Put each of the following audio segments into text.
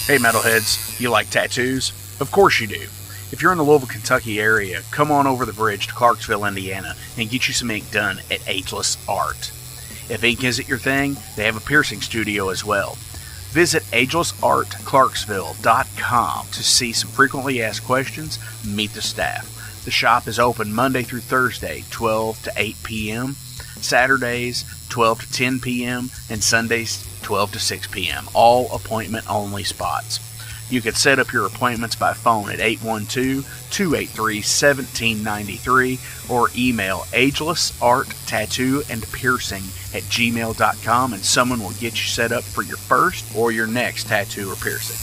Hey metalheads, you like tattoos? Of course you do. If you're in the Louisville, Kentucky area, come on over the bridge to Clarksville, Indiana, and get you some ink done at Ageless Art. If ink isn't your thing, they have a piercing studio as well. Visit agelessartclarksville.com to see some frequently asked questions, meet the staff. The shop is open Monday through Thursday, 12 to 8 p.m., Saturdays, 12 to 10 p.m., and Sundays, 12 to 6 p.m., all appointment-only spots. You can set up your appointments by phone at 812-283-1793 or email agelessarttatoosandpiercing@gmail.com and someone will get you set up for your first or your next tattoo or piercing.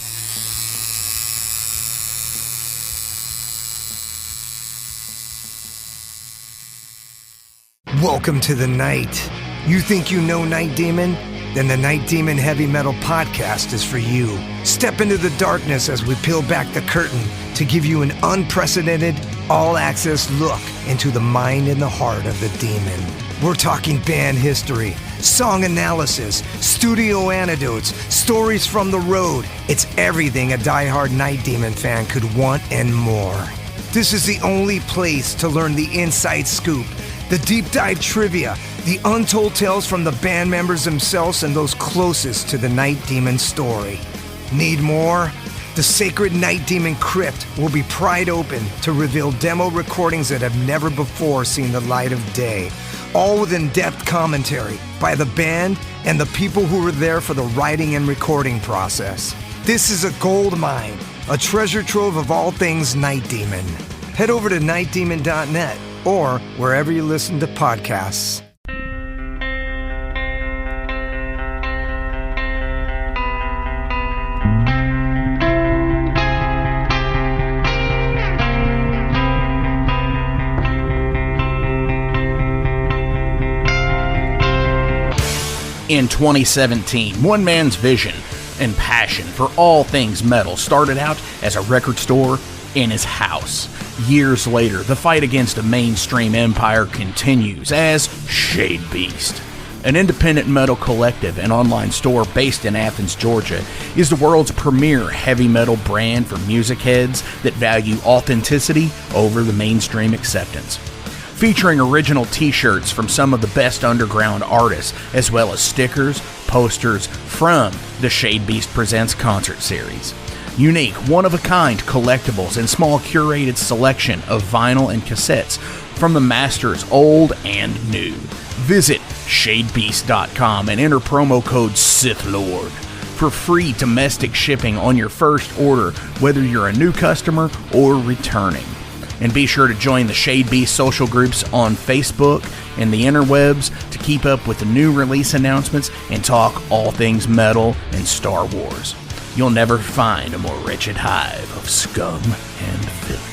Welcome to the night. You think you know Night Demon? Then the Night Demon Heavy Metal Podcast is for you. Step into the darkness as we peel back the curtain to give you an unprecedented, all-access look into the mind and the heart of the demon. We're talking band history, song analysis, studio anecdotes, stories from the road. It's everything a diehard Night Demon fan could want and more. This is the only place to learn the inside scoop, the deep dive trivia, the untold tales from the band members themselves and those closest to the Night Demon story. Need more? The Sacred Night Demon Crypt will be pried open to reveal demo recordings that have never before seen the light of day, all with in-depth commentary by the band and the people who were there for the writing and recording process. This is a gold mine, a treasure trove of all things Night Demon. Head over to nightdemon.net or wherever you listen to podcasts. In 2017, one man's vision and passion for all things metal started out as a record store in his house. Years later, the fight against a mainstream empire continues as Shadebeast. An independent metal collective and online store based in Athens, Georgia, is the world's premier heavy metal brand for music heads that value authenticity over the mainstream acceptance. Featuring original t-shirts from some of the best underground artists, as well as stickers, posters from the Shadebeast Presents concert series. Unique, one-of-a-kind collectibles and small curated selection of vinyl and cassettes from the masters old and new. Visit shadebeast.com and enter promo code SithLord for free domestic shipping on your first order, whether you're a new customer or returning. And be sure to join the Shadebeast social groups on Facebook and the interwebs to keep up with the new release announcements and talk all things metal and Star Wars. You'll never find a more wretched hive of scum and filth.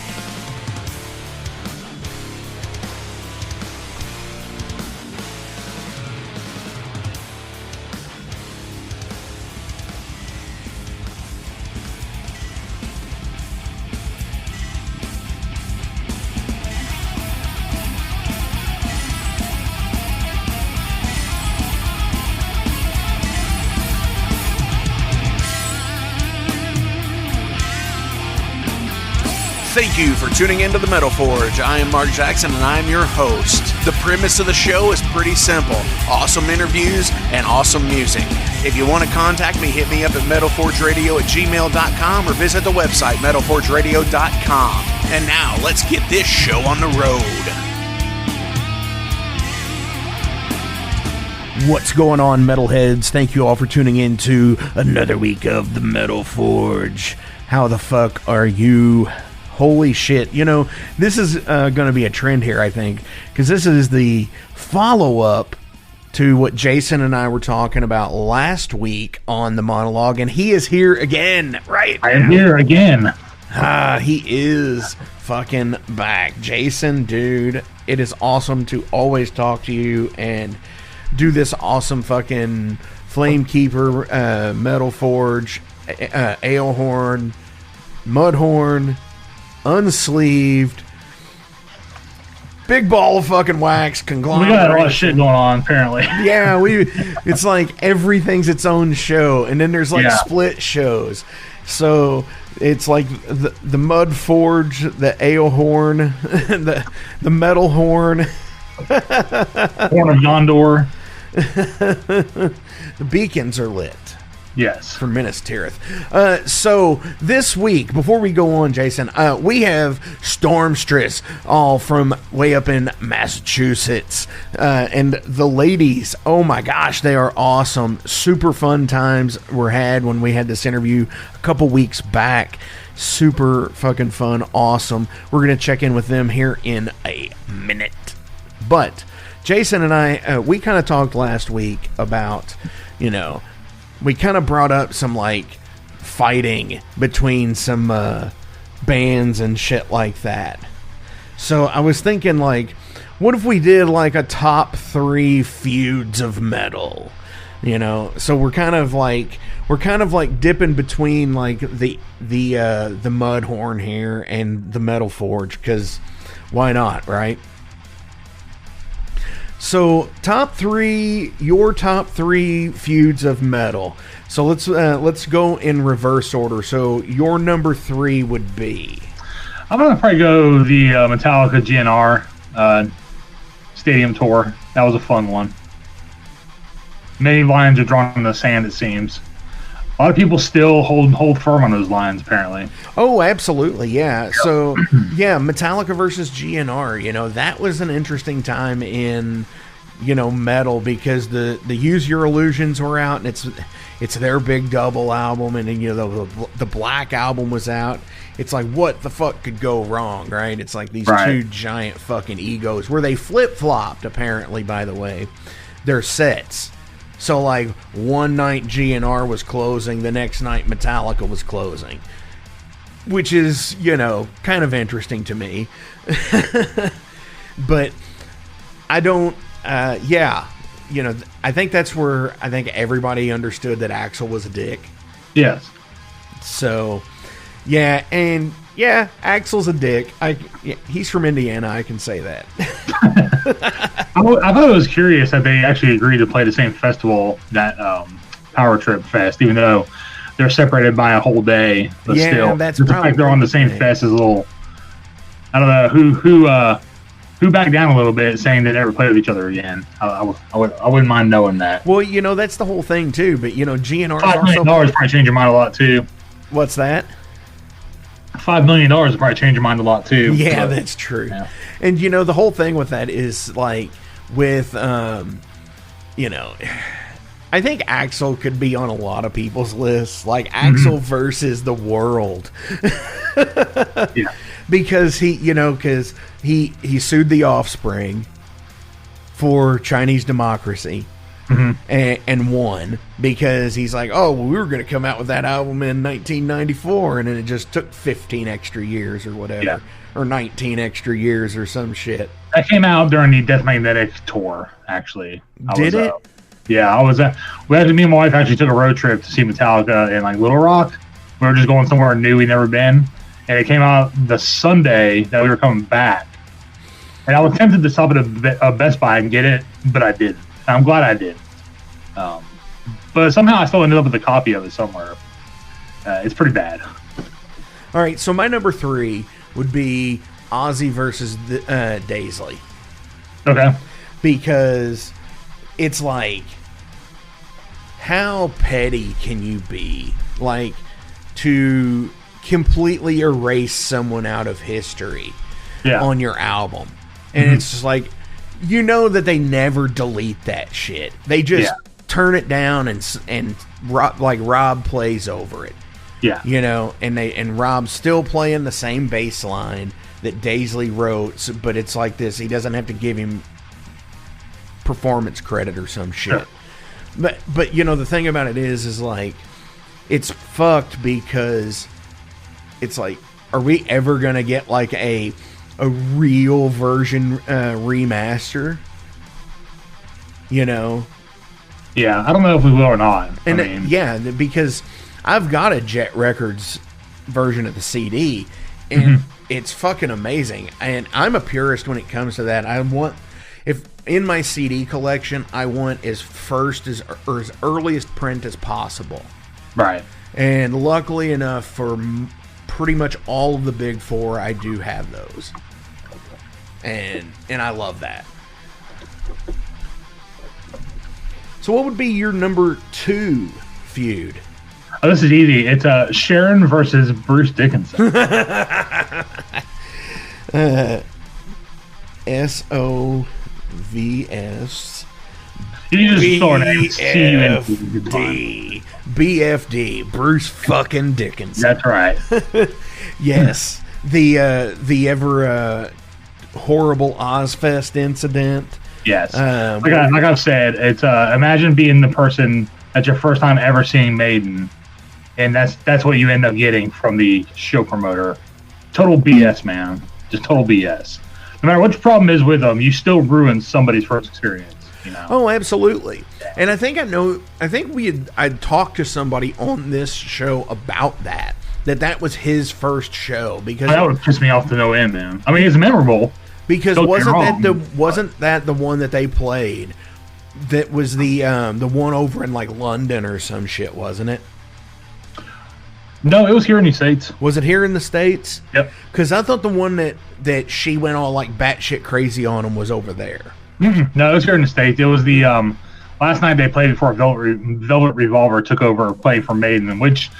Thank you for tuning into the Metal Forge. I am Mark Jackson and I am your host. The premise of the show is pretty simple. Awesome interviews and awesome music. If you want to contact me, hit me up at metalforgeradio@gmail.com or visit the website metalforgeradio.com. And now let's get this show on the road. What's going on, metalheads? Thank you all for tuning in to another week of the Metal Forge. How the fuck are you? Holy shit. You know, this is going to be a trend here, I think, because this is the follow-up to what Jason and I were talking about last week on the monologue, and he is here again, right? I am here again. He is fucking back. Jason, dude, it is awesome to always talk to you and do this awesome fucking Flamekeeper, Metal Forge, Alehorn, Mudhorn, Unsleeved, big ball of fucking wax conglomerate. We got a lot of shit going on, apparently. Yeah, it's like everything's its own show, and then there's like split shows. So it's like the mud forge, the ale horn, the metal horn, Horn of Gondor. The beacons are lit. Yes. For Minas Tirith. So this week, before we go on, Jason, we have Stormstress, all from way up in Massachusetts. And the ladies, oh my gosh, they are awesome. Super fun times were had when we had this interview a couple weeks back. Super fucking fun, awesome. We're going to check in with them here in a minute. But Jason and I, we kind of talked last week about, we kind of brought up some, fighting between some bands and shit like that. So I was thinking, what if we did, a top 3 feuds of metal? So we're kind of dipping between, the mud horn here and the metal forge, because why not, right? So, your top 3 feuds of metal. So let's go in reverse order. So your number 3 would be. I'm gonna probably go the Metallica GNR stadium tour. That was a fun one. Many lines are drawn in the sand, it seems. A lot of people still hold firm on those lines, apparently. Oh, absolutely, yeah. So, yeah, Metallica versus GNR, that was an interesting time in, metal, because the Use Your Illusions were out, and it's their big double album, and then, the Black album was out. It's like, what the fuck could go wrong, right? It's like these two giant fucking egos, where they flip-flopped, apparently, by the way, their sets. So, one night GNR was closing, the next night Metallica was closing. Which is, kind of interesting to me. But I don't, I think that's where I think everybody understood that Axl was a dick. Yes. So, yeah, and yeah, Axl's a dick. He's from Indiana, I can say that. I thought it was curious that they actually agreed to play the same festival, that Power Trip Fest, even though they're separated by a whole day. But still, that's the fact they're on the same fest is a little. I don't know who backed down a little bit, saying they never play with each other again. I wouldn't mind knowing that. Well, that's the whole thing too. But GNR $5 million probably change your mind a lot too. What's that? $5 million would probably change your mind a lot too. Yeah, that's true. Yeah. And the whole thing with that is with I think Axl could be on a lot of people's lists, Axl versus the world. Yeah. Because he sued the Offspring for Chinese democracy. And won, because he's like, oh, well, we were going to come out with that album in 1994, and then it just took 15 extra years or whatever, or 19 extra years or some shit. That came out during the Death Magnetic tour, actually. Did it? Yeah, I was. Me and my wife actually took a road trip to see Metallica in Little Rock. We were just going somewhere new we'd never been, and it came out the Sunday that we were coming back. And I was tempted to stop at a Best Buy and get it, but I didn't. I'm glad I did. But somehow I still ended up with a copy of it somewhere. It's pretty bad. All right, so my number 3 would be Ozzy versus Daisley. Okay. Because it's how petty can you be? To completely erase someone out of history on your album. And it's just that they never delete that shit. They just turn it down and Rob plays over it. Yeah. And Rob's still playing the same bass line that Daisley wrote, but it's like this. He doesn't have to give him performance credit or some shit. Sure. But the thing about it is it's fucked, because it's are we ever gonna get a real version remaster? Yeah, I don't know if we will or not. And because I've got a Jet Records version of the CD, and it's fucking amazing. And I'm a purist when it comes to that. If in my CD collection, I want as earliest print as possible. Right. And luckily enough for pretty much all of the big four, I do have those. And I love that. So what would be your number 2 feud? Oh, this is easy. It's Sharon versus Bruce Dickinson. SOVS. You just saw an BFD. Bruce fucking Dickinson. That's right. Yes. The ever horrible Ozfest incident. Yes. Like I've said, it's imagine being the person that's your first time ever seeing Maiden, and that's what you end up getting from the show promoter. Total BS, man. Just total BS. No matter what your problem is with them, you still ruin somebody's first experience. You know? Oh, absolutely. And I think I'd talked to somebody on this show about that that was his first show, because that would piss me off to no end, man. I mean, it's memorable. Because wasn't that the one that they played? That was the one over in like London or some shit, wasn't it? No, it was here in the States. Was it here in the States? Yep. Because I thought the one that she went all like batshit crazy on him was over there. Mm-hmm. No, it was here in the States. It was the last night they played before Velvet Revolver took over playing for Maiden, which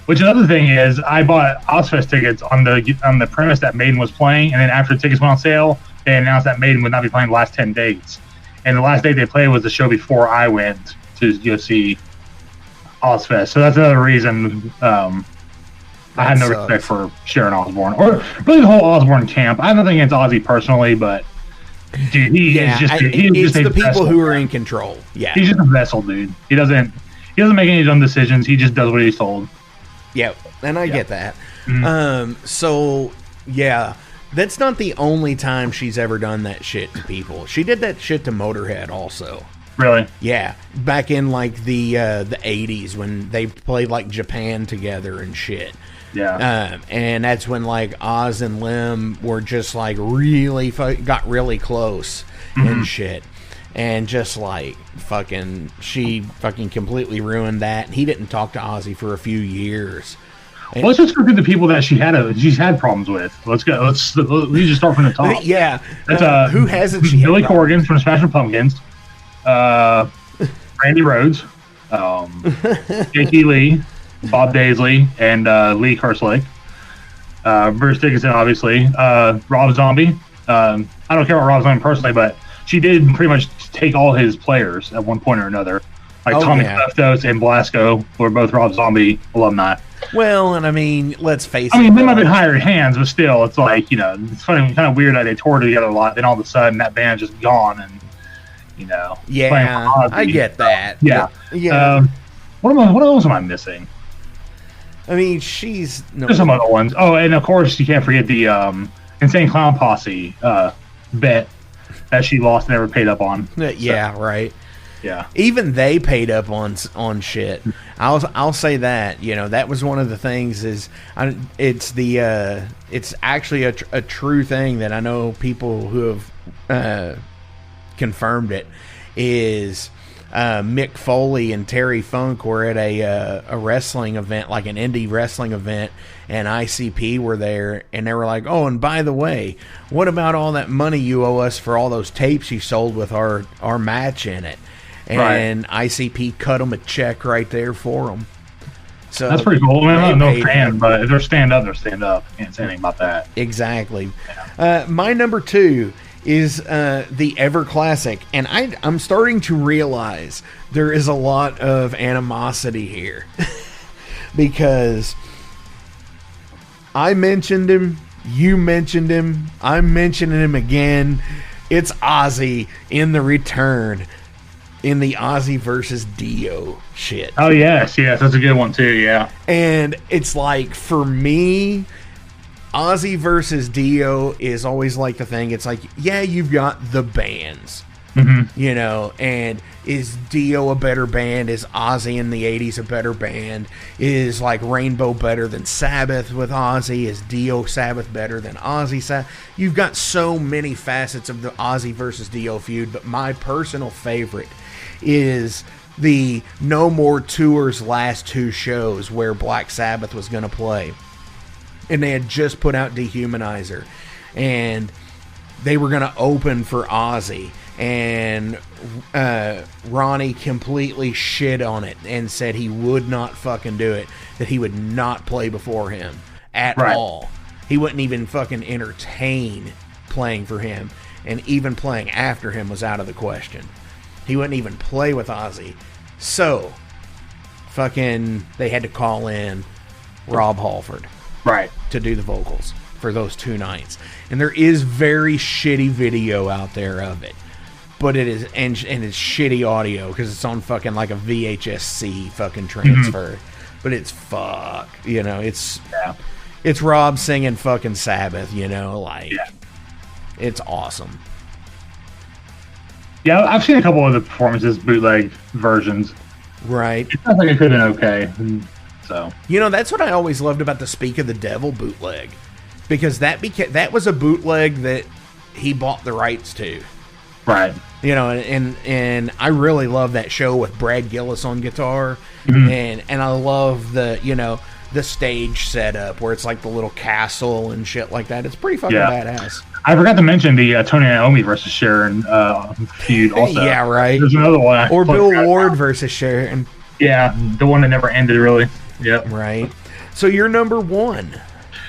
another thing is, I bought Ozfest tickets on the premise that Maiden was playing, and then after the tickets went on sale, they announced that Maiden would not be playing the last 10 dates. And the last date they played was the show before I went to go see Ozfest. So that's another reason I had no respect for Sharon Osbourne, or really the whole Osbourne camp. I have nothing against Ozzy personally, but dude, it's the people who are in control. Yeah, he's just a vessel, dude. He doesn't make any dumb decisions. He just does what he's told. Yeah, and I get that. Mm-hmm. So, yeah, that's not the only time she's ever done that shit to people. She did that shit to Motorhead also. Really? Yeah, back in like the 80s when they played like Japan together and shit. Yeah. And that's when like Oz and Lim were just like really got really close and shit. And just like she fucking completely ruined that. He didn't talk to Ozzy for a few years. Well, let's just look at the people that she's had problems with. Let's just start from the top. Yeah. That's, who hasn't she? Billy Corgan from Smashing Pumpkins. Randy Rhoads. J.T. Lee. Bob Daisley. And Lee Kerslake. Bruce Dickinson, obviously. Rob Zombie. I don't care about Rob Zombie personally, but she did pretty much take all his players at one point or another. Like Tommy Leftos and Blasco were both Rob Zombie alumni. Well, and I mean, let's face it. I mean, they might have been hired hands, but still, it's like, it's funny, kind of weird that they toured together a lot, then all of a sudden that band's just gone and, Yeah, I get that. Yeah. Yeah. What else am I missing? I mean, there's some other ones. Oh, and of course, you can't forget the Insane Clown Posse bet that she lost and never paid up on. Yeah, so, right. Yeah. Even they paid up on shit. I'll say that. That was one of the things it's actually a true thing that I know people who have confirmed it is Mick Foley and Terry Funk were at a wrestling event, like an indie wrestling event, and ICP were there, and they were like, oh, and by the way, what about all that money you owe us for all those tapes you sold with our match in it? And ICP cut them a check right there for them. So that's pretty cool. I'm no fan, but if they're stand up, they're stand up. Can't say anything about that. Exactly. Yeah. My number 2 is the ever classic, and I'm starting to realize there is a lot of animosity here because I mentioned him, you mentioned him, I'm mentioning him again. It's Ozzy in the return. In the Ozzy versus Dio shit. Oh, yes, that's a good one, too, yeah. And it's like, for me, Ozzy versus Dio is always like the thing. It's like, yeah, you've got the bands, and is Dio a better band? Is Ozzy in the 80s a better band? Is, like, Rainbow better than Sabbath with Ozzy? Is Dio Sabbath better than Ozzy Sabbath? You've got so many facets of the Ozzy versus Dio feud, but my personal favorite is the No More Tour's last 2 shows where Black Sabbath was going to play. And they had just put out Dehumanizer. And they were going to open for Ozzy. And Ronnie completely shit on it and said he would not fucking do it. That he would not play before him at all. He wouldn't even fucking entertain playing for him. And even playing after him was out of the question. He wouldn't even play with Ozzy. So, fucking, they had to call in Rob Halford. Right. To do the vocals for those 2 nights. And there is very shitty video out there of it. But it is, and it's shitty audio because it's on fucking like a VHS-C fucking transfer. But it's it's Rob singing fucking Sabbath, it's awesome. Yeah, I've seen a couple of the performances, bootleg versions. Right. It sounds like it could have been okay. So that's what I always loved about the Speak of the Devil bootleg, because that was a bootleg that he bought the rights to. Right. And I really love that show with Brad Gillis on guitar, and I love the stage setup where it's like the little castle and shit like that. It's pretty fucking badass. I forgot to mention the Tony Iommi versus Sharon feud also. Yeah, right. There's another one. Or Bill Ward versus Sharon. Yeah, the one that never ended, really. Yep. Right. So you're number 1.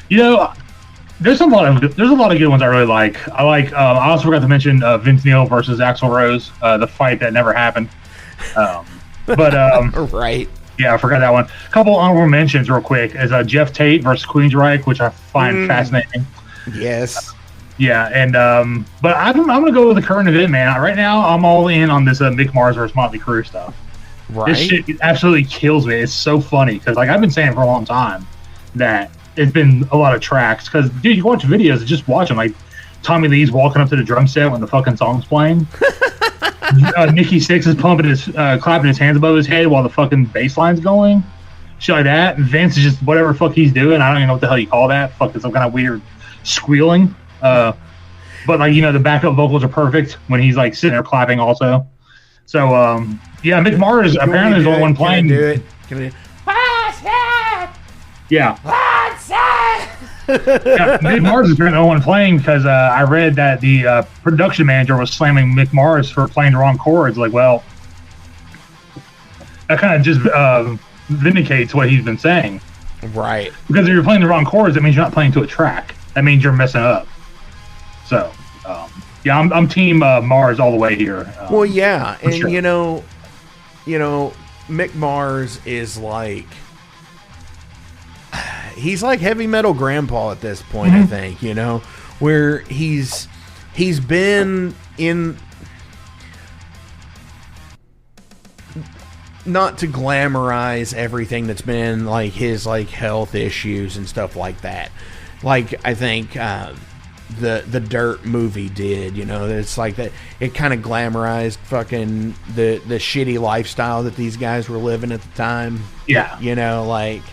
There's a lot of good ones I really like. I also forgot to mention Vince Neil versus Axl Rose, the fight that never happened. Right. Yeah, I forgot that one. A couple honorable mentions real quick is Jeff Tate versus Queensryche, which I find fascinating. Yes. Yeah, and but I'm gonna go with the current event, man. Right now, I'm all in on this Mick Mars versus Motley Crue stuff. Right. This shit absolutely kills me. It's so funny because I've been saying for a long time that it's been a lot of tracks. Because dude, you watch videos and just watch them. Like Tommy Lee's walking up to the drum set when the fucking song's playing. Nikki Sixx is clapping his hands above his head while the fucking bass line's going. Shit like that. And Vince is just whatever the fuck he's doing. I don't even know what the hell you call that. Fucking some kind of weird squealing. But the backup vocals are perfect when he's like sitting there clapping also. So Mick Mars apparently is the only one playing. Can I do it? Can I do it? Yeah. Mick Mars is the only one playing because I read that the production manager was slamming Mick Mars for playing the wrong chords. Like, well, that kind of just vindicates what he's been saying. Right. Because if you're playing the wrong chords, that means you're not playing to a track. That means you're messing up. So, I'm team Mars all the way here. Well, yeah, and sure. Mick Mars is like, he's like heavy metal grandpa at this point. I think where he's been in, not to glamorize everything that's been like his like health issues and stuff like that. Like I think the Dirt movie did, it's like that. It kind of glamorized fucking the shitty lifestyle that these guys were living at the time. Yeah, like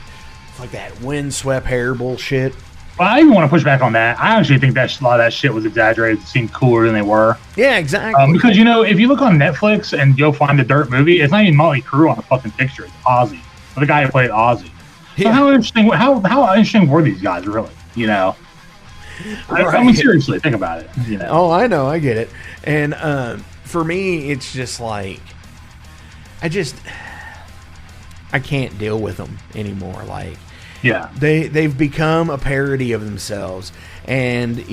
that windswept hair bullshit. Well, I even want to push back on that. I actually think that a lot of that shit was exaggerated. It seemed cooler than they were. Yeah, exactly. Because if you look on Netflix and you'll find the Dirt movie, it's not even Motley Crue on the fucking picture. It's Ozzy, the guy who played Ozzy. So Yeah. how interesting? How interesting were these guys really? I mean, seriously, think about it. Oh, I know, I get it. And for me, it's just like, I can't deal with them anymore. Like, yeah, they've become a parody of themselves. And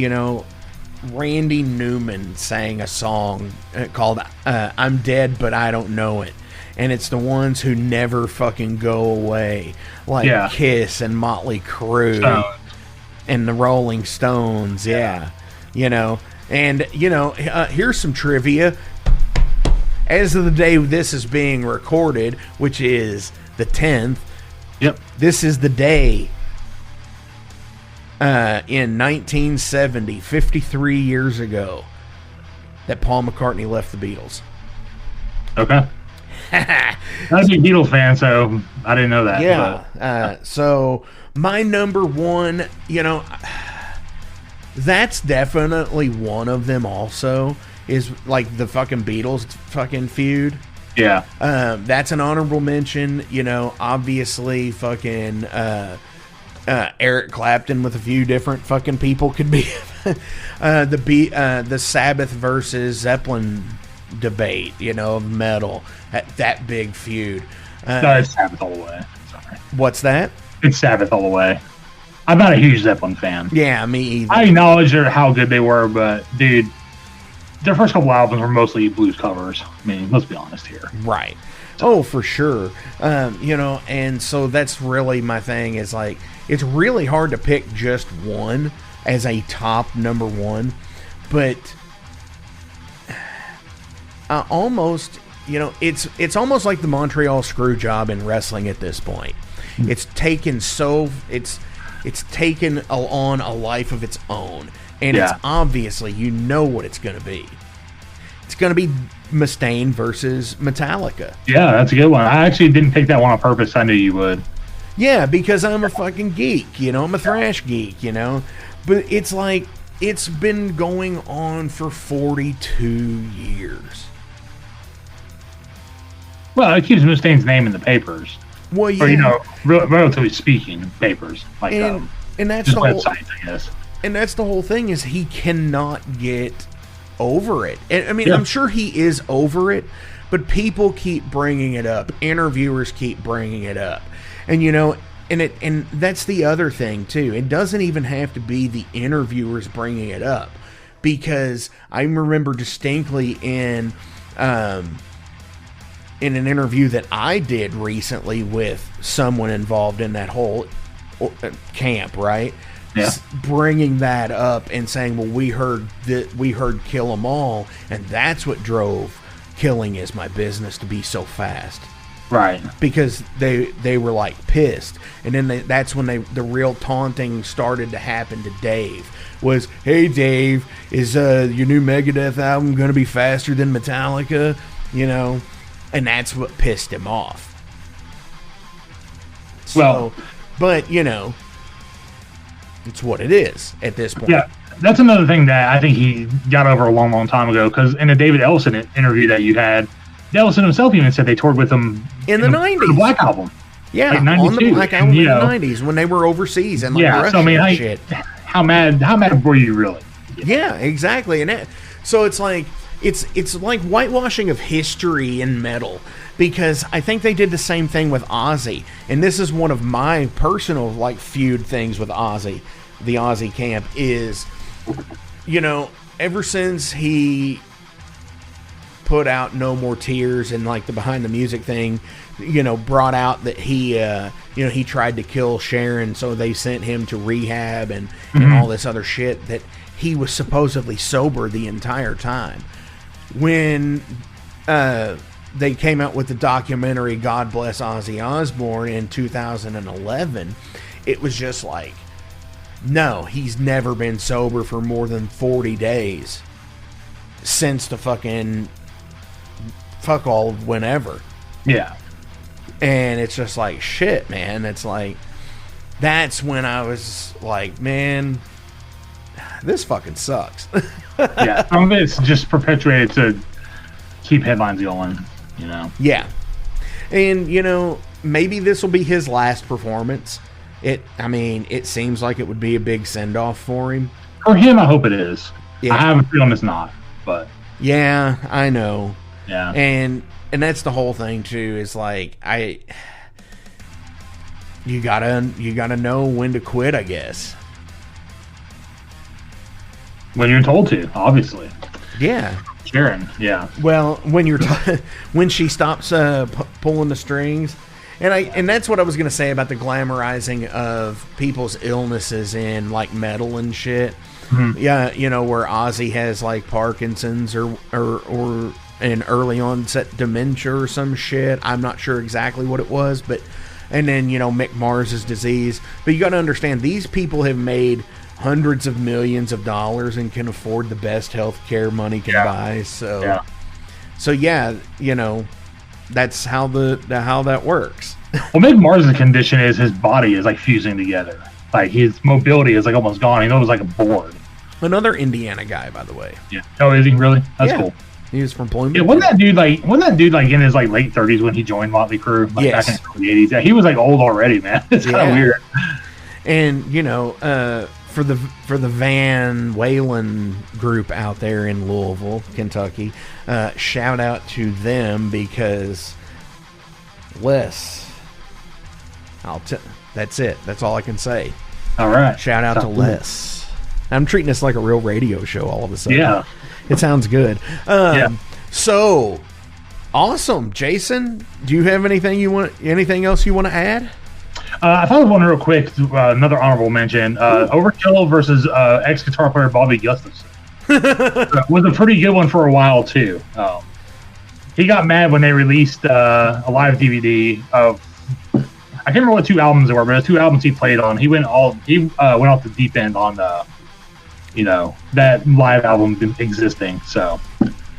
Randy Newman sang a song called "I'm Dead But I Don't Know It," and it's the ones who never fucking go away, like Kiss and Motley Crue. And the Rolling Stones, yeah. And, here's some trivia. As of the day this is being recorded, which is the 10th, this is the day in 1970, 53 years ago, that Paul McCartney left the Beatles. Okay. I'm a big Beatles fan, so I didn't know that. Yeah. So my number 1, that's definitely one of them also, is like the fucking Beatles fucking feud. Yeah. That's an honorable mention. You know, obviously, fucking Eric Clapton with a few different fucking people could be the Sabbath versus Zeppelin debate. You know, of metal, that big feud. No, it's Sabbath all the way. Sorry. What's that? It's Sabbath all the way. I'm not a huge Zeppelin fan. Yeah, me either. I acknowledge how good they were, but dude, their first couple albums were mostly blues covers. I mean, let's be honest here. Right. Oh, for sure. You know, and so that's really my thing is like, it's really hard to pick just one as a top number one, but almost, you know, it's almost like the Montreal screw job in wrestling at this point. It's taken on a life of its own, and it's obviously, you know what it's going to be. It's going to be Mustaine versus Metallica. Yeah, that's a good one. I actually didn't pick that one on purpose. I knew you would. Yeah, because I'm a fucking geek, you know. I'm a thrash geek, you know. But it's like, it's been going on for 42 years. Well, it keeps Mustaine's name in the papers. Well, yeah. Or, you know, relatively speaking, papers. Like, and that's just the whole websites, I guess. And that's the whole thing, is he cannot get over it. And, I mean, I'm sure he is over it, but people keep bringing it up. Interviewers keep bringing it up. And, you know, and that's the other thing, too. It doesn't even have to be the interviewers bringing it up. Because I remember distinctly in an interview that I did recently with someone involved in that whole camp, right? Yeah. Bringing that up and saying, well, we heard Kill 'Em All, and that's what drove Killing Is My Business to be so fast. Right. Because they were like pissed. And then that's when the real taunting started to happen to Dave. Was, hey Dave, is your new Megadeth album going to be faster than Metallica? You know? And that's what pissed him off. So, well, but, you know, it's what it is at this point. Yeah, that's another thing that I think he got over a long, long time ago. Because in the David Ellison interview that you had, Ellison himself even said they toured with him in the 90s. The Black Album. Yeah, like on the Black Album in the 90s when they were overseas and like Russia, so I mean, and shit. How mad were you really? Yeah, exactly. And so it's like it's like whitewashing of history in metal, because I think they did the same thing with Ozzy. And this is one of my personal like feud things with Ozzy. The Ozzy camp is, you know, ever since he put out No More Tears and like the Behind the Music thing, you know, brought out that he you know, he tried to kill Sharon, so they sent him to rehab and all this other shit, that he was supposedly sober the entire time. When they came out with the documentary God Bless Ozzy Osbourne in 2011, it was just like, no, he's never been sober for more than 40 days since the fucking fuck all of whenever. Yeah. And it's just like, shit, man. It's like, that's when I was like, man, this fucking sucks. Yeah, some of it's just perpetuated to keep headlines going, you know? Yeah. And, you know, maybe this will be his last performance. I mean, it seems like it would be a big send-off for him. For him, I hope it is. Yeah. I have a feeling it's not, but... Yeah, I know. Yeah. And that's the whole thing, too, is like, you gotta know when to quit, I guess. When you're told to, obviously. Yeah. Sharon, yeah. Well, when when she stops pulling the strings, and that's what I was gonna say about the glamorizing of people's illnesses in like metal and shit. Mm-hmm. Yeah, you know, where Ozzy has like Parkinson's or an early onset dementia or some shit. I'm not sure exactly what it was, but and then, you know, Mick Mars's disease. But you got to understand, these people have made hundreds of millions of dollars and can afford the best health care money can buy. So yeah, you know, that's how that works. Well, Mick Mars's condition is his body is like fusing together. Like his mobility is like almost gone. He was like a board. Another Indiana guy, by the way. Yeah. Oh, is he really? That's cool. He was from Bloomington. Yeah, wasn't that dude like in his like late 30s when he joined Motley Crue? Like Yes. back in the early 80s. Yeah, he was like old already, man. It's kind of weird. And you know, for the Van Whalen group out there in Louisville, Kentucky, shout out to them because Les. That's it. That's all I can say. All right. Shout out to Les. I'm treating this like a real radio show all of a sudden. Yeah. It sounds good. So awesome, Jason. Do you have anything else you want to add? I thought of one real quick. Another honorable mention: Overkill versus ex-guitar player Bobby Gustafson. Was a pretty good one for a while too. He got mad when they released a live DVD of. I can't remember what 2 albums there were, but there's 2 albums he played on. He went off the deep end on that live album existing. So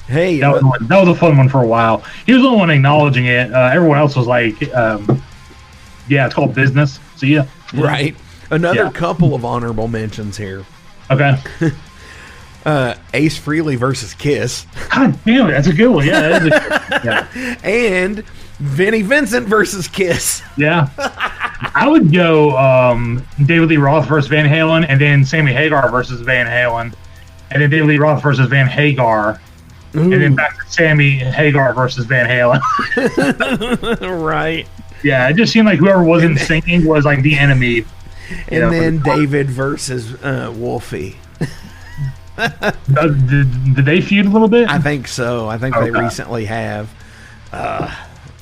hey, that was a fun one for a while. He was the only one acknowledging it. Everyone else was like, yeah, it's called Business. See ya. Right. Another couple of honorable mentions here. Okay. Ace Frehley versus Kiss. God damn it, that's a good one. Yeah, that is a good one. Yeah. And Vinnie Vincent versus Kiss. Yeah. I would go David Lee Roth versus Van Halen, and then Sammy Hagar versus Van Halen, and then David Lee Roth versus Van Hagar, and then back to Sammy Hagar versus Van Halen. Right. Yeah, it just seemed like whoever wasn't singing was like the enemy. And then David versus Wolfie. Did they feud a little bit? I think so. I think they recently have.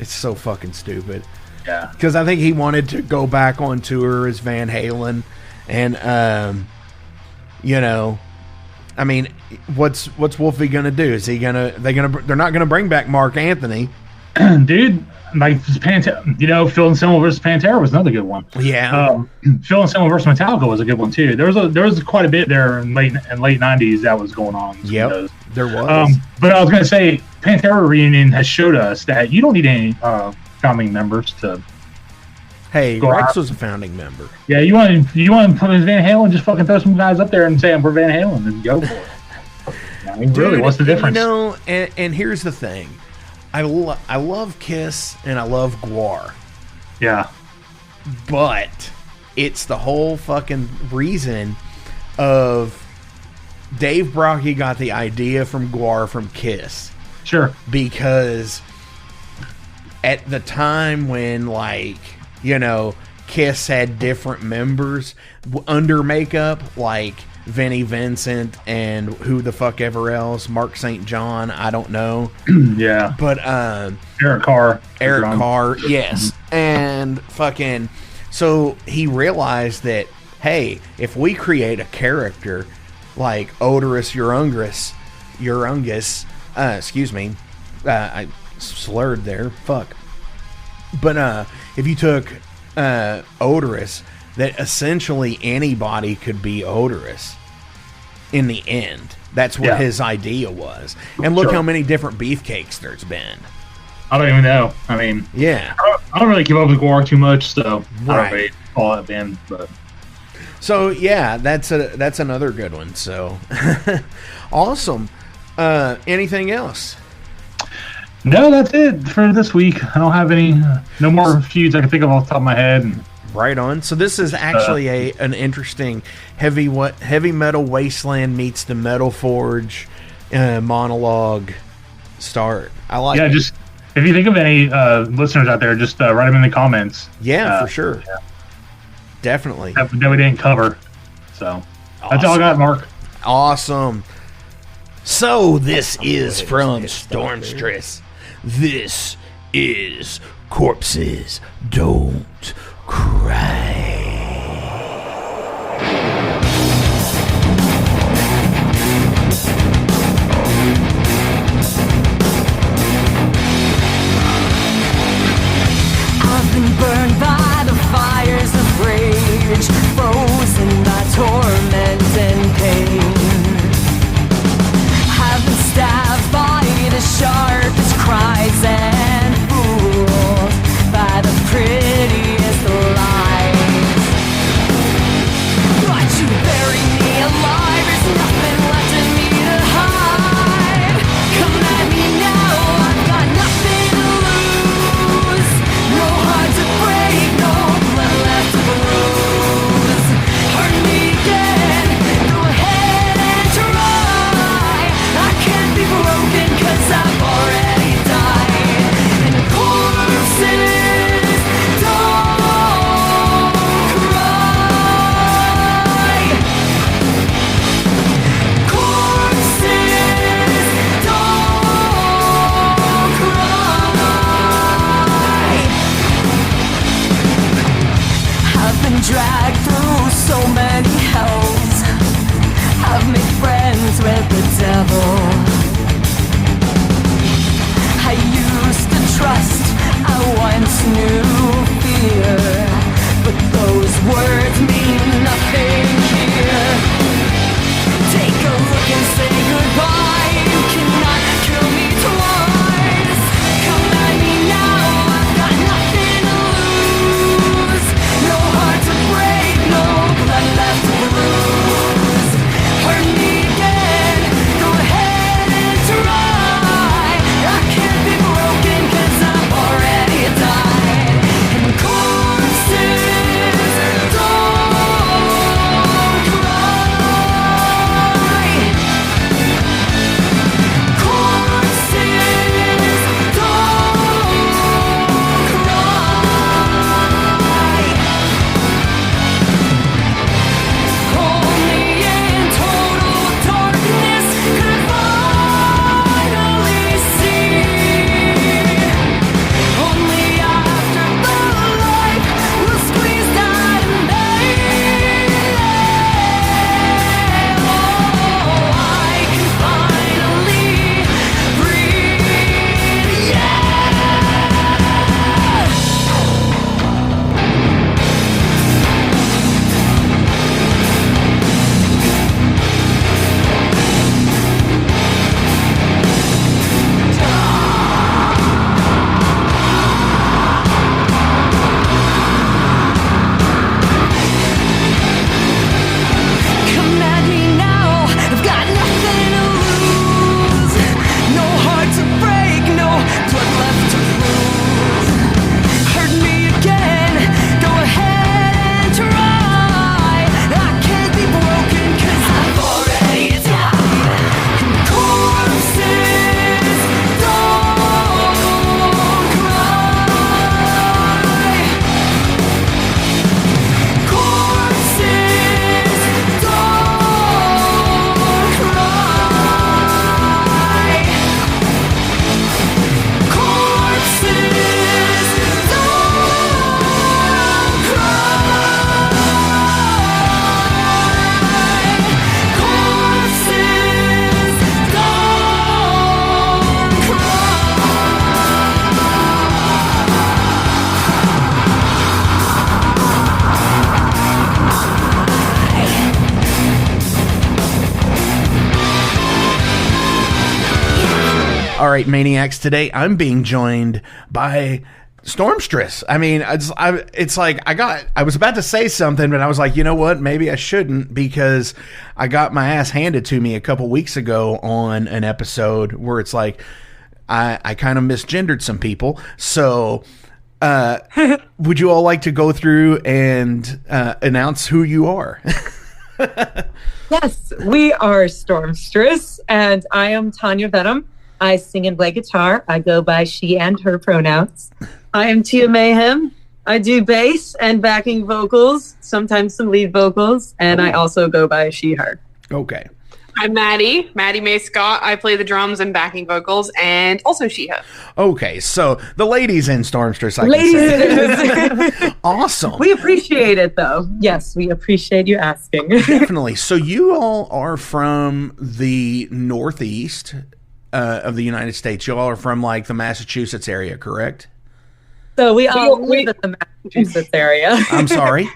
It's so fucking stupid. Yeah. Because I think he wanted to go back on tour as Van Halen, and you know, I mean, what's Wolfie gonna do? Is he gonna? They're not gonna bring back Mark Anthony, dude. Like Pantera, Phil Anselmo versus Pantera was another good one. Yeah. Phil Anselmo versus Metallica was a good one too. There was quite a bit there in late '90s that was going on. Yep, there was. But I was gonna say, Pantera reunion has showed us that you don't need any founding members to. Hey, Rex was a founding member. Yeah, you want to put in Van Halen? Just fucking throw some guys up there and say we're Van Halen and go for it. I mean, really, what's the difference? And here's the thing. I love Kiss and I love Gwar. Yeah. But it's the whole fucking reason of Dave Brockie got the idea from Gwar from Kiss. Sure. Because at the time when, Kiss had different members under makeup, like Vinnie Vincent and who the fuck ever else, Mark St. John, I don't know. Yeah. But Eric Carr, yes. And fucking, so he realized that, hey, if we create a character like Odorous Urungus, excuse me, I slurred there, fuck. But if you took Odorous, that essentially anybody could be Odorous in the end. That's what his idea was. And look how many different beefcakes there's been. I don't even know. I mean, yeah. I don't really keep up with Gwar too much, so right. I don't really call it band. But so yeah, that's another good one. So awesome. Anything else? No, that's it for this week. I don't have any. No more feuds I can think of off the top of my head. Right on. So this is actually an interesting heavy metal wasteland meets the Metal Forge monologue start. I like. Yeah, just if you think of any listeners out there, just write them in the comments. Yeah, for sure. Yeah. Definitely. That we didn't cover. So that's all I got, Mark. Awesome. So this is from Stormstress. This is Corpses Don't Cry. I've been burned by the fires of rage, frozen by torment and pain. I've been stabbed by the sharpest cries and fooled by the prettiest lies. All right, Maniacs, today I'm being joined by Stormstress. I mean, I was about to say something, but I was like, you know what? Maybe I shouldn't, because I got my ass handed to me a couple weeks ago on an episode where it's like, I kind of misgendered some people. So, would you all like to go through and announce who you are? Yes, we are Stormstress, and I am Tanya Venom. I sing and play guitar. I go by she and her pronouns. I am Tia Mayhem. I do bass and backing vocals, sometimes some lead vocals, and I also go by she, her. Okay. I'm Maddie Mae Scott. I play the drums and backing vocals, and also she, her. Okay, so the ladies in Stormstress, I can say. Awesome. We appreciate it, though. Yes, we appreciate you asking. Definitely. So you all are from the Northeast of the United States. You all are from, like, the Massachusetts area, correct? So we all live in the Massachusetts area. I'm sorry?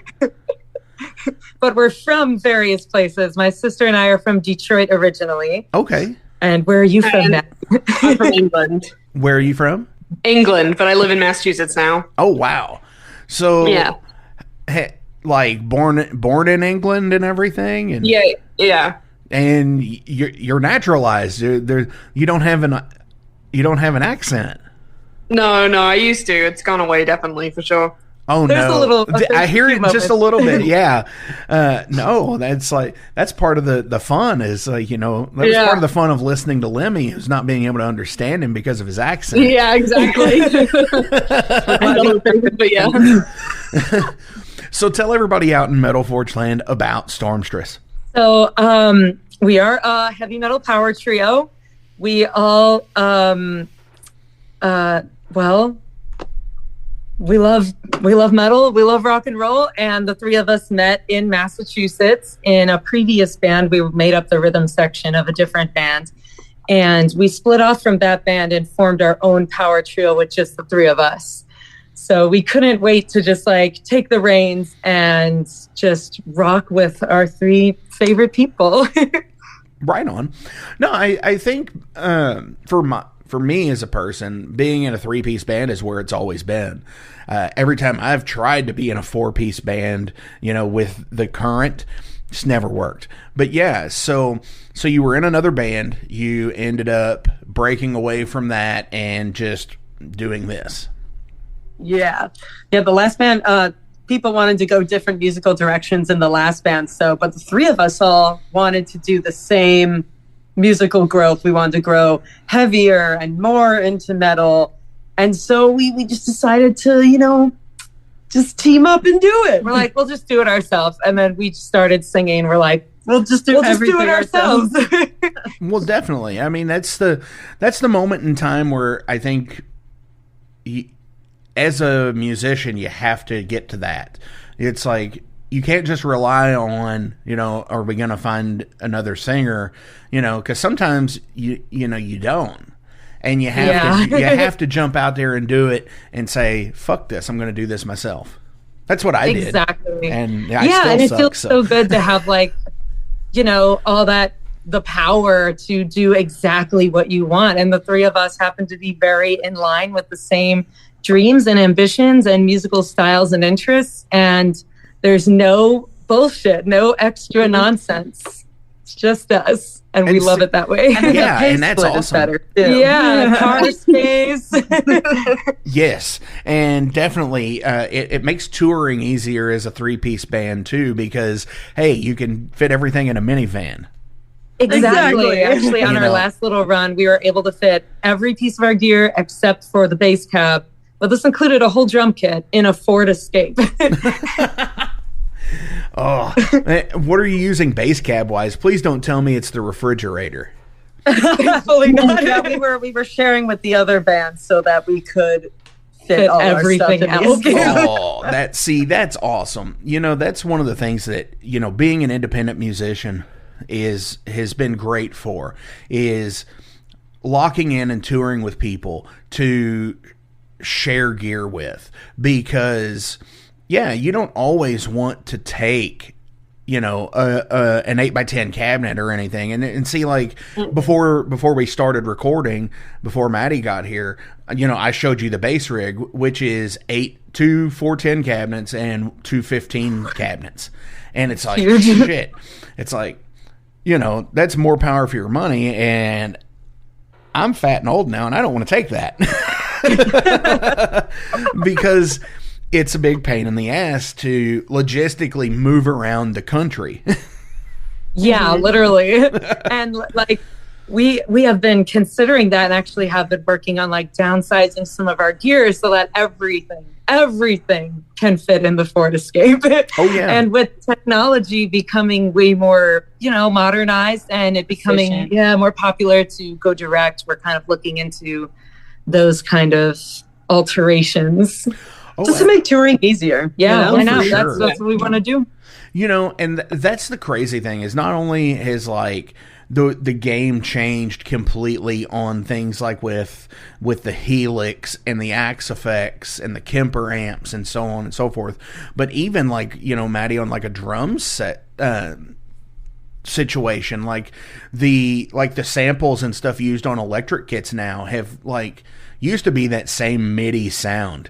But we're from various places. My sister and I are from Detroit originally. Okay. And where are you from, Matt? I'm from England. Where are you from? England, but I live in Massachusetts now. Oh, wow. So, Yeah. Like, born in England and everything? And, Yeah. And you're naturalized. You don't have an accent. No, I used to. It's gone away, definitely, for sure. Oh, There's no. I hear it moments. just a little bit. Yeah. No, that's part of the fun is, like, that's part of the fun of listening to Lemmy, who's not being able to understand him because of his accent. Yeah, exactly. But yeah. So tell everybody out in Metal Forge Land about Stormstress. So we are a heavy metal power trio. We all, we love metal, we love rock and roll, and the three of us met in Massachusetts in a previous band. We made up the rhythm section of a different band, and we split off from that band and formed our own power trio with just the three of us. So we couldn't wait to just take the reins and just rock with our three favorite people. Right on. No, I think for me as a person, being in a 3-piece band is where it's always been. Every time I've tried to be in a 4-piece band, with the current, it's never worked. But yeah, so you were in another band, you ended up breaking away from that and just doing this. Yeah. The last band, people wanted to go different musical directions in the last band. But the three of us all wanted to do the same musical growth. We wanted to grow heavier and more into metal. And so we just decided to, just team up and do it. We're like, we'll just do it ourselves. And then we started singing. We're like, we'll just do it ourselves. Well, definitely. I mean, that's the moment in time where I think as a musician, you have to get to that. It's like, you can't just rely on, are we going to find another singer, because sometimes you don't. And you have to jump out there and do it and say, fuck this, I'm going to do this myself. That's what I did. Exactly. And and it feels so good to have all that, the power to do exactly what you want. And the three of us happen to be very in line with the same dreams and ambitions and musical styles and interests. And there's no bullshit, no extra nonsense. It's just us. And we love it that way. And that's awesome. Better too. Yeah, car space. Yes, and definitely it makes touring easier as a 3-piece band too, because, hey, you can fit everything in a minivan. Exactly. Actually, on our last little run, we were able to fit every piece of our gear except for the bass cab. But this included a whole drum kit in a Ford Escape. Oh, what are you using bass cab wise? Please don't tell me it's the refrigerator. Thankfully not. Yeah, we were sharing with the other bands so that we could fit all everything else. Oh, that's awesome. That's one of the things that, being an independent musician has been great for, is locking in and touring with people to share gear with, because you don't always want to take an 8x10 cabinet or anything. And see, like, before we started recording, before Maddie got here, I showed you the base rig, which is 2 410 cabinets and 2 15 cabinets. And it's like, shit. It's like, that's more power for your money. And I'm fat and old now, and I don't want to take that. Because it's a big pain in the ass to logistically move around the country. Yeah, literally. And like we have been considering that, and actually have been working on like downsizing some of our gear so that everything can fit in the Ford Escape. Oh yeah. And with technology becoming way more, modernized, and it becoming more popular to go direct, we're kind of looking into those kind of alterations. Just to make touring easier. Yeah, why not? Sure. That's what we want to do. And that's the crazy thing, is not only has like the game changed completely on things like with the Helix and the Axe effects and the Kemper amps and so on and so forth, but even like, Maddie, on like a drum set situation, like the samples and stuff used on electric kits now have like used to be that same MIDI sound.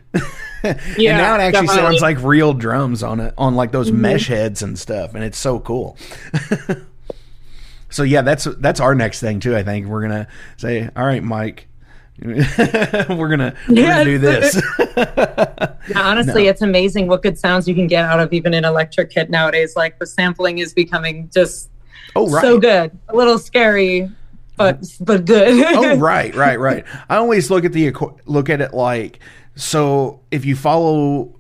And now it actually sounds like real drums on like those mesh heads and stuff, and it's so cool. So yeah, that's our next thing too. I think we're gonna say, all right, Mike, we're gonna do this. Honestly, it's amazing what good sounds you can get out of even an electric kit nowadays. Like, the sampling is becoming just so good. A little scary, but good. Oh, right. I always look at it like, so if you follow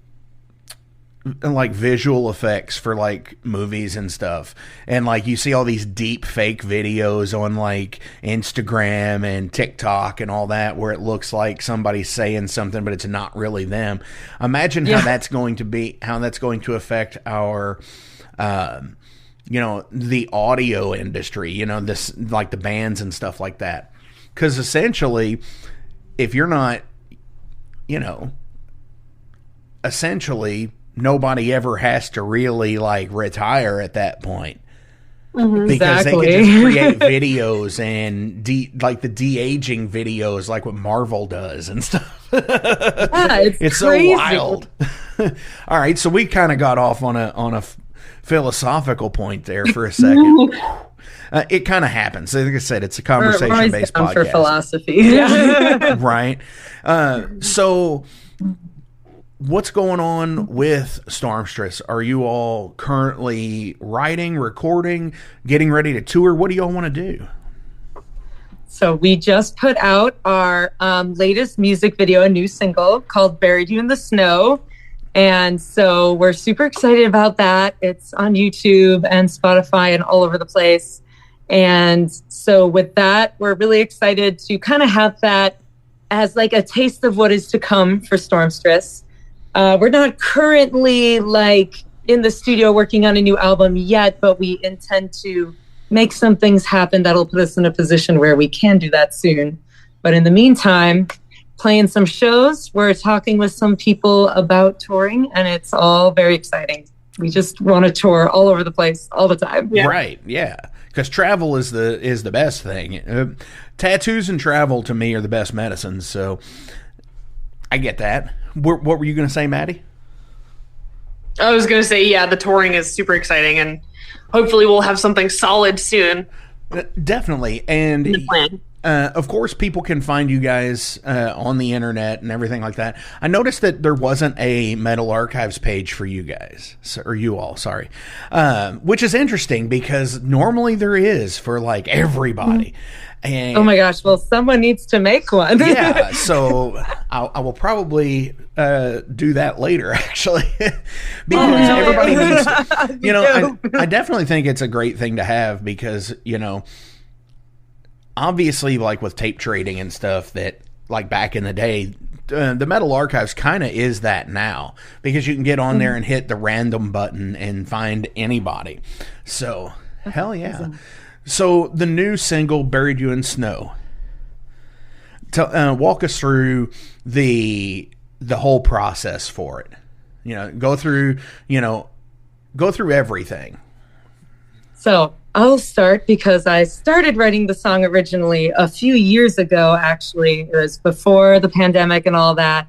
like visual effects for like movies and stuff, and like you see all these deep fake videos on like Instagram and TikTok and all that, where it looks like somebody's saying something but it's not really them. Imagine how that's going to affect our the audio industry, this, like the bands and stuff like that. Because essentially, if you're not, essentially nobody ever has to really like retire at that point. Because they can just create videos and like the de-aging videos, like what Marvel does and stuff. It's crazy. So wild. All right, so we kind of got off on a philosophical point there for a second. It kind of happens. Like I said, it's a conversation-based podcast. For philosophy. Right. So what's going on with Stormstress? Are you all currently writing, recording, getting ready to tour? What do y'all want to do? So we just put out our latest music video, a new single called Buried You in the Snow. And so we're super excited about that. It's on YouTube and Spotify and all over the place. And so with that, we're really excited to kind of have that as like a taste of what is to come for Stormstress. We're not currently like in the studio working on a new album yet, but we intend to make some things happen that'll put us in a position where we can do that soon. But in the meantime, playing some shows, we're talking with some people about touring, and it's all very exciting. We just want to tour all over the place all the time. Yeah. Right, yeah. Because travel is the best thing. Tattoos and travel to me are the best medicines, so I get that. What were you going to say, Maddie? I was going to say, the touring is super exciting, and hopefully we'll have something solid soon. Definitely. And of course, people can find you guys on the internet and everything like that. I noticed that there wasn't a Metal Archives page for you guys, or you all, sorry, which is interesting because normally there is for like everybody. And, oh my gosh, well, someone needs to make one. Yeah, so I will probably do that later, actually, because everybody needs to, I definitely think it's a great thing to have because, obviously, like with tape trading and stuff, that like back in the day, the Metal Archives kind of is that now because you can get on there and hit the random button and find anybody. So, hell yeah. Awesome. So, the new single, Buried You in Snow. Walk us through the whole process for it. Go through everything. So I'll start because I started writing the song originally a few years ago, actually. It was before the pandemic and all that.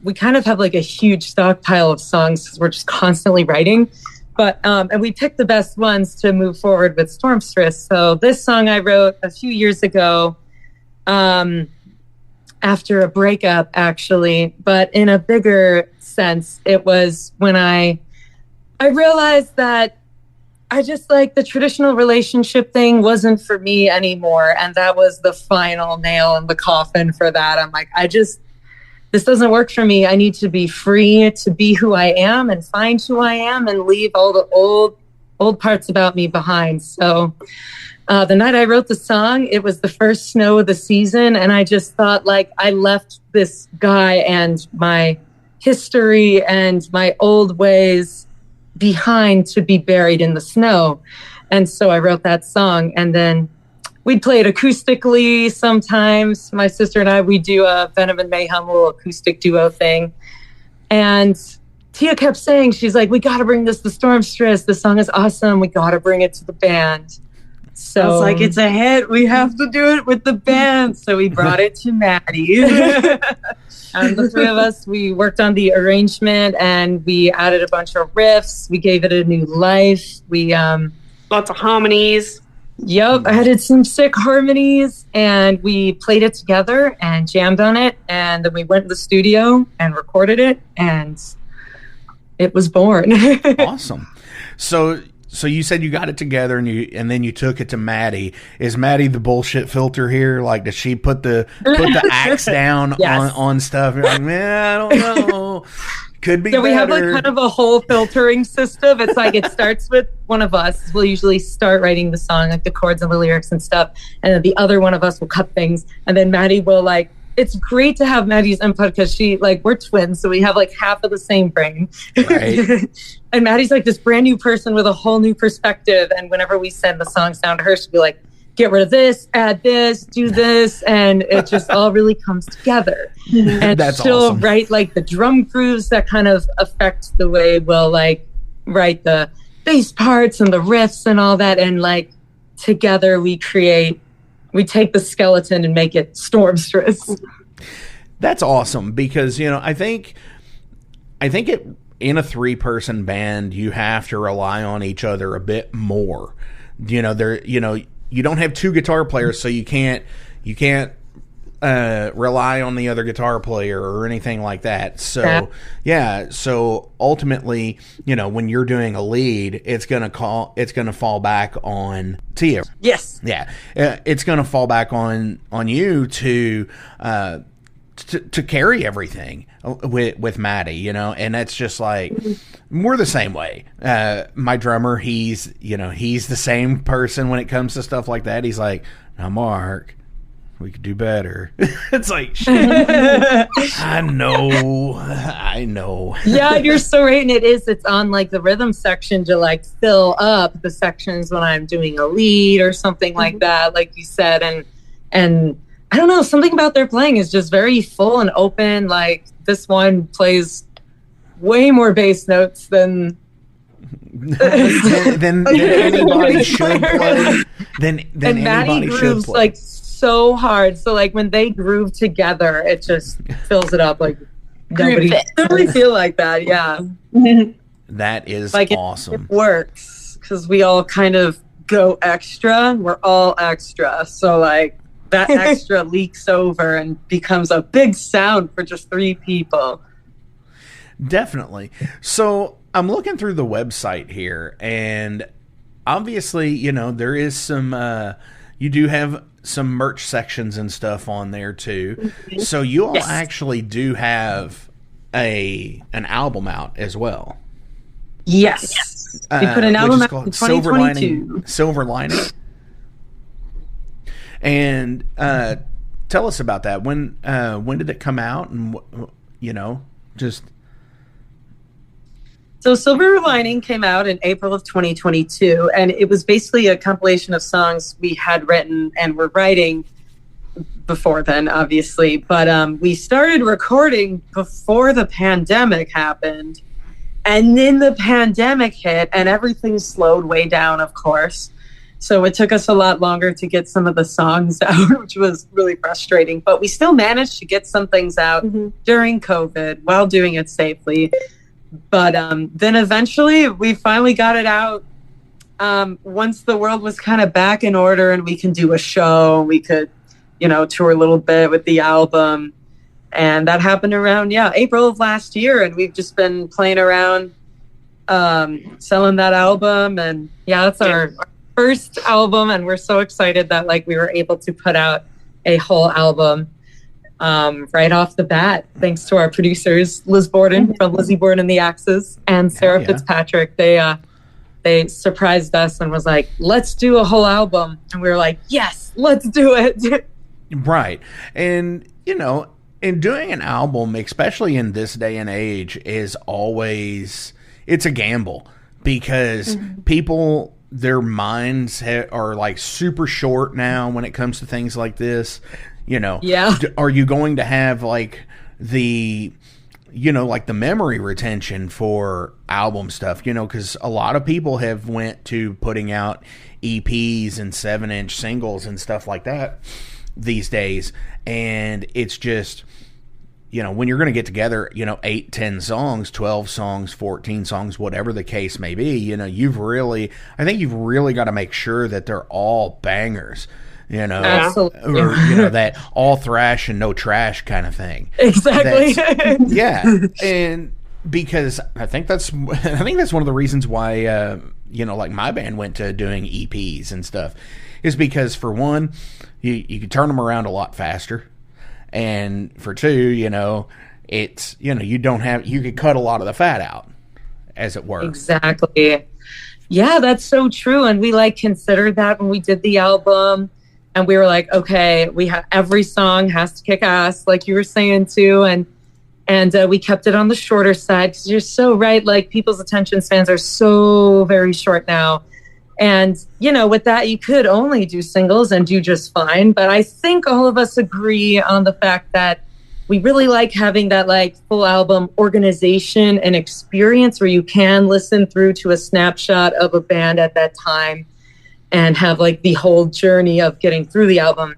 We kind of have like a huge stockpile of songs because we're just constantly writing. But and we picked the best ones to move forward with Stormstress. So this song I wrote a few years ago after a breakup, actually. But in a bigger sense, it was when I realized that I just like the traditional relationship thing wasn't for me anymore. And that was the final nail in the coffin for that. I'm like, this doesn't work for me. I need to be free to be who I am and find who I am and leave all the old parts about me behind. So the night I wrote the song, it was the first snow of the season. And I just thought like I left this guy and my history and my old ways behind to be buried in the snow. And so I wrote that song, and then we'd play it acoustically sometimes. My sister and I, we do a Venom and Mayhem little acoustic duo thing. And Tia kept saying, she's like, we got to bring this to Stormstress. The song is awesome. We got to bring it to the band. So I was like, it's a hit. We have to do it with the band. So we brought it to Maddie. And the three of us, we worked on the arrangement and we added a bunch of riffs. We gave it a new life. We lots of harmonies. Yep, I added some sick harmonies and we played it together and jammed on it. And then we went to the studio and recorded it and it was born. Awesome. So you said you got it together and then you took it to Maddie. Is Maddie the bullshit filter here? Like, does she put the axe down Yes. on stuff? You're like, man, I don't know. Could be. So we have like better. kind of a whole filtering system. It's like it starts with one of us. We'll usually start writing the song, like the chords and the lyrics and stuff. And then the other one of us will cut things. And then Maddie will like, it's great to have Maddie's input because she like, we're twins. So we have like half of the same brain. Right. And Maddie's like this brand new person with a whole new perspective. And whenever we send the songs down to her, she'll be like, get rid of this, add this, do this. And it just all really comes together. And That's she'll awesome. write like the drum grooves that kind of affect the way we'll like write the bass parts and the riffs and all that. And like together we take the skeleton and make it Stormstress. That's awesome because, I think it in a 3-person band, you have to rely on each other a bit more. You don't have 2 guitar players, so you can't rely on the other guitar player or anything like that. So so ultimately, when you're doing a lead, it's gonna fall back on Tia. Yes. Yeah, it's gonna fall back on you to carry everything with Maddie, and that's just like we're the same way. My drummer, he's the same person when it comes to stuff like that. He's like, now Mark, we could do better. It's like, I know. Yeah, you're so right. And it's on like the rhythm section to like fill up the sections when I'm doing a lead or something like that, like you said. And I don't know, something about their playing is just very full and open. Like this one plays way more bass notes than anybody should play. Than and Maddie anybody should grooves play. like so hard. So like when they groove together, it just fills it up. Like nobody feel like that. Yeah, That is like awesome. It works because we all kind of go extra. We're all extra. So like that extra leaks over and becomes a big sound for just 3 people. Definitely. So I'm looking through the website here, and obviously, there is some. You do have some merch sections and stuff on there too. Mm-hmm. So you all actually do have an album out as well. Yes. We put an album out in 2022. Silver Lining. And tell us about that. When did it come out? And just. So Silver Lining came out in April of 2022, and it was basically a compilation of songs we had written and were writing before then, obviously. But we started recording before the pandemic happened, And then the pandemic hit and everything slowed way down, of course. So it took us a lot longer to get some of the songs out, which was really frustrating. But we still managed to get some things out during COVID while doing it safely. But then eventually we finally got it out once the world was kind of back in order and we can do a show. We could, tour a little bit with the album. And that happened around, April of last year. And we've just been playing around selling that album. And it's our first album. And we're so excited that we were able to put out a whole album right off the bat, thanks to our producers, Liz Borden from Lizzie Borden and the Axes and Sarah Fitzpatrick. They surprised us and was like, let's do a whole album. And we were like, yes, let's do it. Right. And, and doing an album, especially in this day and age, is always, it's a gamble because people, their minds are super short now when it comes to things like this. Are you going to have the memory retention for album stuff, because a lot of people have went to putting out EPs and 7-inch singles and stuff like that these days. And it's just, when you're going to get together, 8, 10 songs, 12 songs, 14 songs, whatever the case may be, I think you've really got to make sure that they're all bangers. Absolutely. Or that all thrash and no trash kind of thing. Exactly. And because I think that's one of the reasons why my band went to doing EPs and stuff, is because for one, you can turn them around a lot faster, and for two, it's you could cut a lot of the fat out, as it were. Exactly. Yeah, that's so true, and we considered that when we did the album. And we were like, okay, every song has to kick ass, like you were saying too. And we kept it on the shorter side because you're so right. People's attention spans are so very short now. And, with that, you could only do singles and do just fine. But I think all of us agree on the fact that we really like having that full album organization and experience where you can listen through to a snapshot of a band at that time and have the whole journey of getting through the album,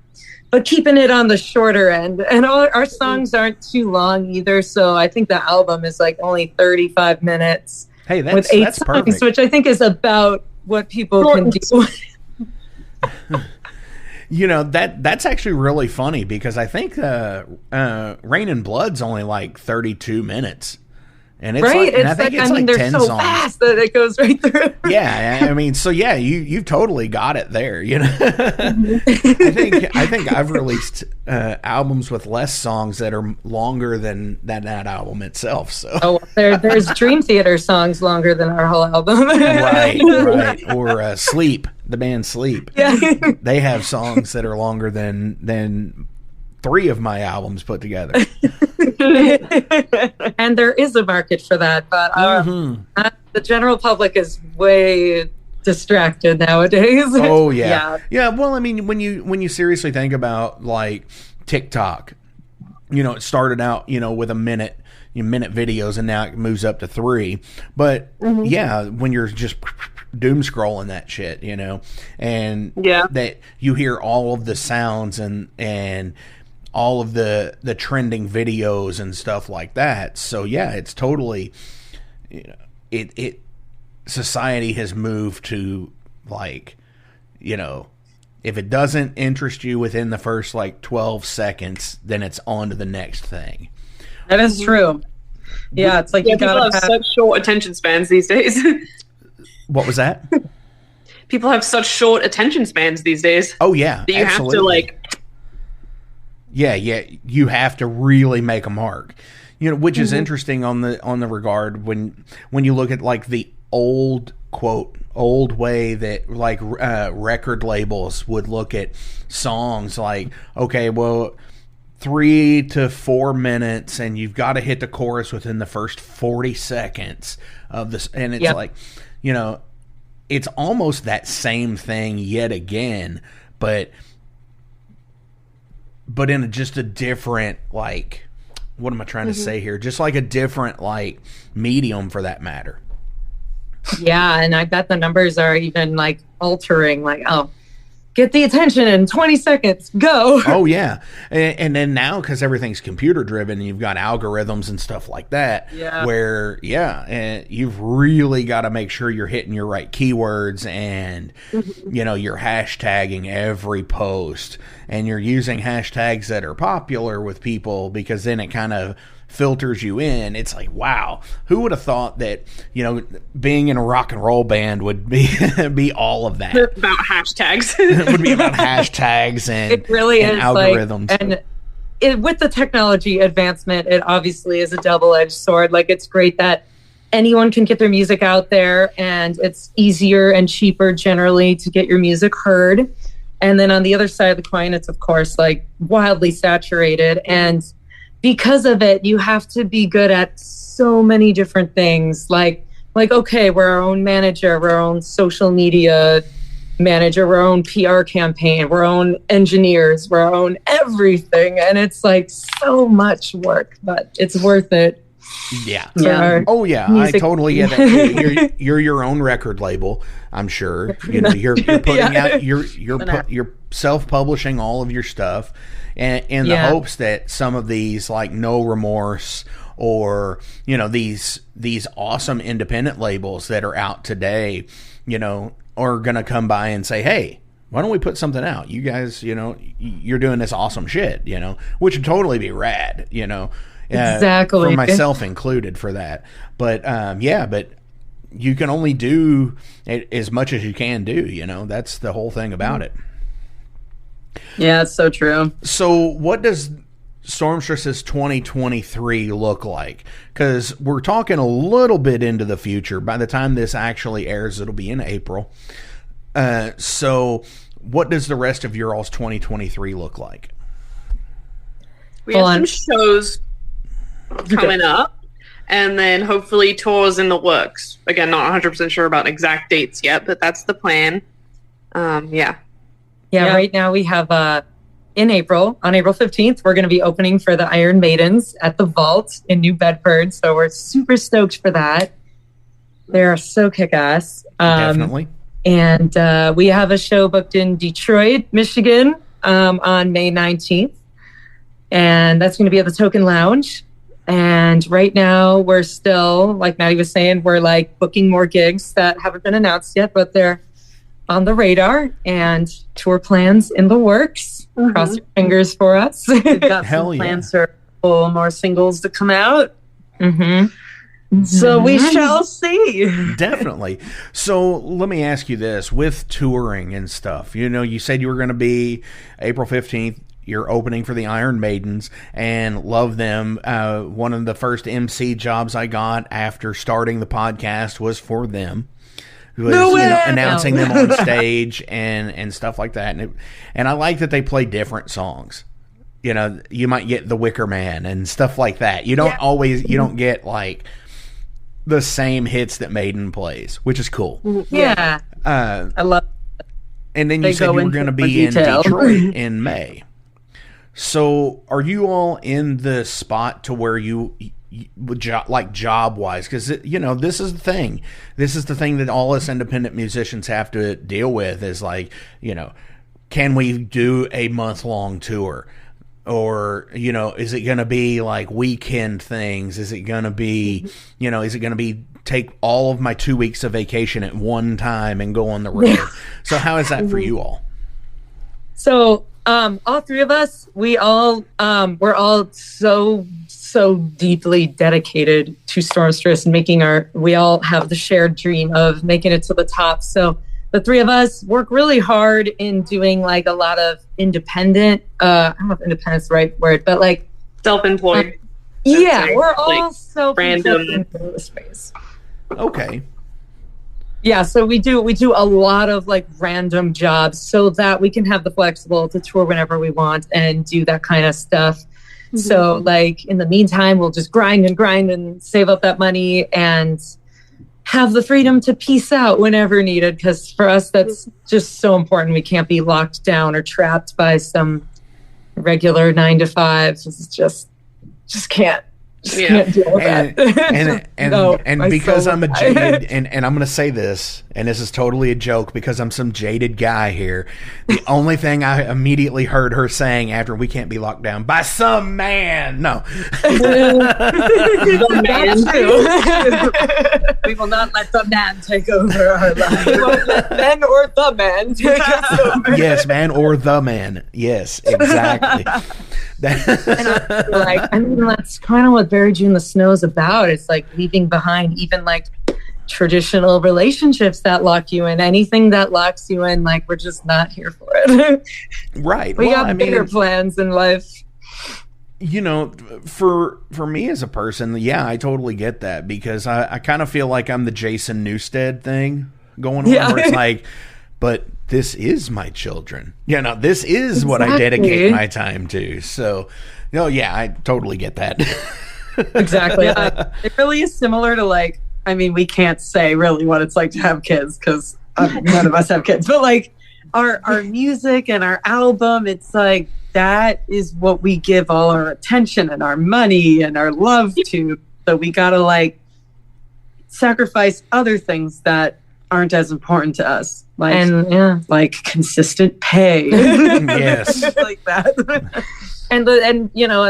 but keeping it on the shorter end. And all our songs aren't too long either. So I think the album is only 35 minutes. Hey, with 8 songs, perfect. Which I think is about what people can do. That's actually really funny because I think Rain and Blood's only 32 minutes. And it's right. and I think it's they're 10 so songs. fast that it goes right through. Yeah, so you've totally got it there. I think I've released albums with less songs that are longer than that album itself. So there's Dream Theater songs longer than our whole album. right. Or Sleep, the band Sleep. Yeah, they have songs that are longer than 3 of my albums put together. And there is a market for that, but the general public is way distracted nowadays. Oh yeah. Well, I mean, when you seriously think about TikTok, it started out with a minute videos, and now it moves up to 3. But when you're just doom scrolling that shit, and that you hear all of the sounds and all of the trending videos and stuff like that. So it's totally, it society has moved to if it doesn't interest you within the first 12 seconds, then it's on to the next thing. That is true. Yeah, it's you gotta have such short attention spans these days. What was that? People have such short attention spans these days. Oh yeah, that you absolutely. have to Yeah, you have to really make a mark. Which is interesting on the regard when you look at the old way that record labels would look at songs okay, well, 3 to 4 minutes and you've got to hit the chorus within the first 40 seconds of this, and it's it's almost that same thing yet again, but in just a different what am I trying to say here? Just like a different like medium for that matter. Yeah, and I bet the numbers are even like altering, like, oh, get the attention in 20 seconds, go. Oh, yeah. And then now, because everything's computer driven, you've got algorithms and stuff like that, where, you've really got to make sure you're hitting your right keywords and, you know, you're hashtagging every post and you're using hashtags that are popular with people, because then it kind of filters you in. It's like, wow, who would have thought that, you know, being in a rock and roll band would be all of that. About hashtags. It would be about hashtags and it really and is algorithms. Like, and with the technology advancement, it obviously is a double-edged sword. Like, it's great that anyone can get their music out there, and it's easier and cheaper generally to get your music heard. And then on the other side of the coin, it's of course like wildly saturated, and because of it, you have to be good at so many different things. Like, okay, we're our own manager, we're our own social media manager, we're our own PR campaign, we're our own engineers, we're our own everything. And it's like so much work, but it's worth it. Yeah. Oh yeah. Music. I totally get that. You're your own record label, I'm sure. You know, you're putting out, you're self-publishing all of your stuff, and in the hopes that some of these, like No Remorse, or, you know, these awesome independent labels that are out today, you know, are going to come by and say, hey, why don't we put something out? You guys, you know, you're doing this awesome shit, you know, which would totally be rad, you know. Exactly. For myself included for that. But, but you can only do as much as you can do, you know. That's the whole thing about it. Yeah, it's so true. So what does Stormstress's 2023 look like? Because we're talking a little bit into the future. By the time this actually airs, it'll be in April. So what does the rest of your all's 2023 look like? We have some shows coming up, and then hopefully tours in the works. Again, not 100% sure about exact dates yet, but that's the plan. Right now we have in April, on April 15th, we're going to be opening for the Iron Maidens at the Vault in New Bedford. So we're super stoked for that. They're so kick-ass. Definitely. And we have a show booked in Detroit, Michigan on May 19th. And that's going to be at the Token Lounge. And right now we're still, like Maddie was saying, we're like booking more gigs that haven't been announced yet, but they're on the radar, and tour plans in the works. Cross your fingers for us. We've got some plans for more singles to come out. So we shall see. Definitely. So let me ask you this, with touring and stuff, you know, you said you were going to be April 15th. You're opening for the Iron Maidens, and love them. One of the first MC jobs I got after starting the podcast was for them. Was, announcing them on stage and stuff like that. And I like that they play different songs. You know, you might get The Wicker Man and stuff like that. You don't you don't get like the same hits that Maiden plays, which is cool. Yeah. I love it. And then you said you were going to be in Detroit in May. So are you all in the spot to where you like job wise, because you know, this is the thing that all us independent musicians have to deal with, is like, you know, can we do a month-long tour, or, you know, is it going to be like weekend things? Is it going to be, you know, is it going to be take all of my 2 weeks of vacation at one time and go on the road? So how is that for you all? So all three of us, we're all so deeply dedicated to Stormstress and we all have the shared dream of making it to the top. So the three of us work really hard in doing like a lot of independent, I don't know if independent's the right word, but like self-employed. We're all so random in the space. Okay. Yeah, so we do a lot of like random jobs so that we can have the flexible to tour whenever we want and do that kind of stuff. So like in the meantime, we'll just grind and save up that money and have the freedom to peace out whenever needed. Because for us, that's just so important. We can't be locked down or trapped by some regular 9 to 5. It's just just can't. Yeah. And because I'm a jaded, and I'm going to say this, and this is totally a joke because I'm some jaded guy here. The only thing I immediately heard her saying after "we can't be locked down by some man," no. We will not let the man take over our lives. We won't let men or the man take us over. Yes, man or the man. Yes, exactly. That's kind of what Bury You in the Snow is about. It's like leaving behind even like traditional relationships that lock you in. Anything that locks you in, like, we're just not here for it. Right. We got bigger plans in life. You know, for me as a person, yeah, I totally get that, because I kind of feel like I'm the Jason Newsted thing going on, where it's like, but this is my children. Yeah, no, this is what I dedicate my time to. So, yeah, I totally get that. Exactly. It really is similar to, like, I mean, we can't say really what it's like to have kids because none of us have kids, but like our music and our album, it's like, that is what we give all our attention and our money and our love to. So we gotta like sacrifice other things that aren't as important to us, like consistent pay. Yes, like that. And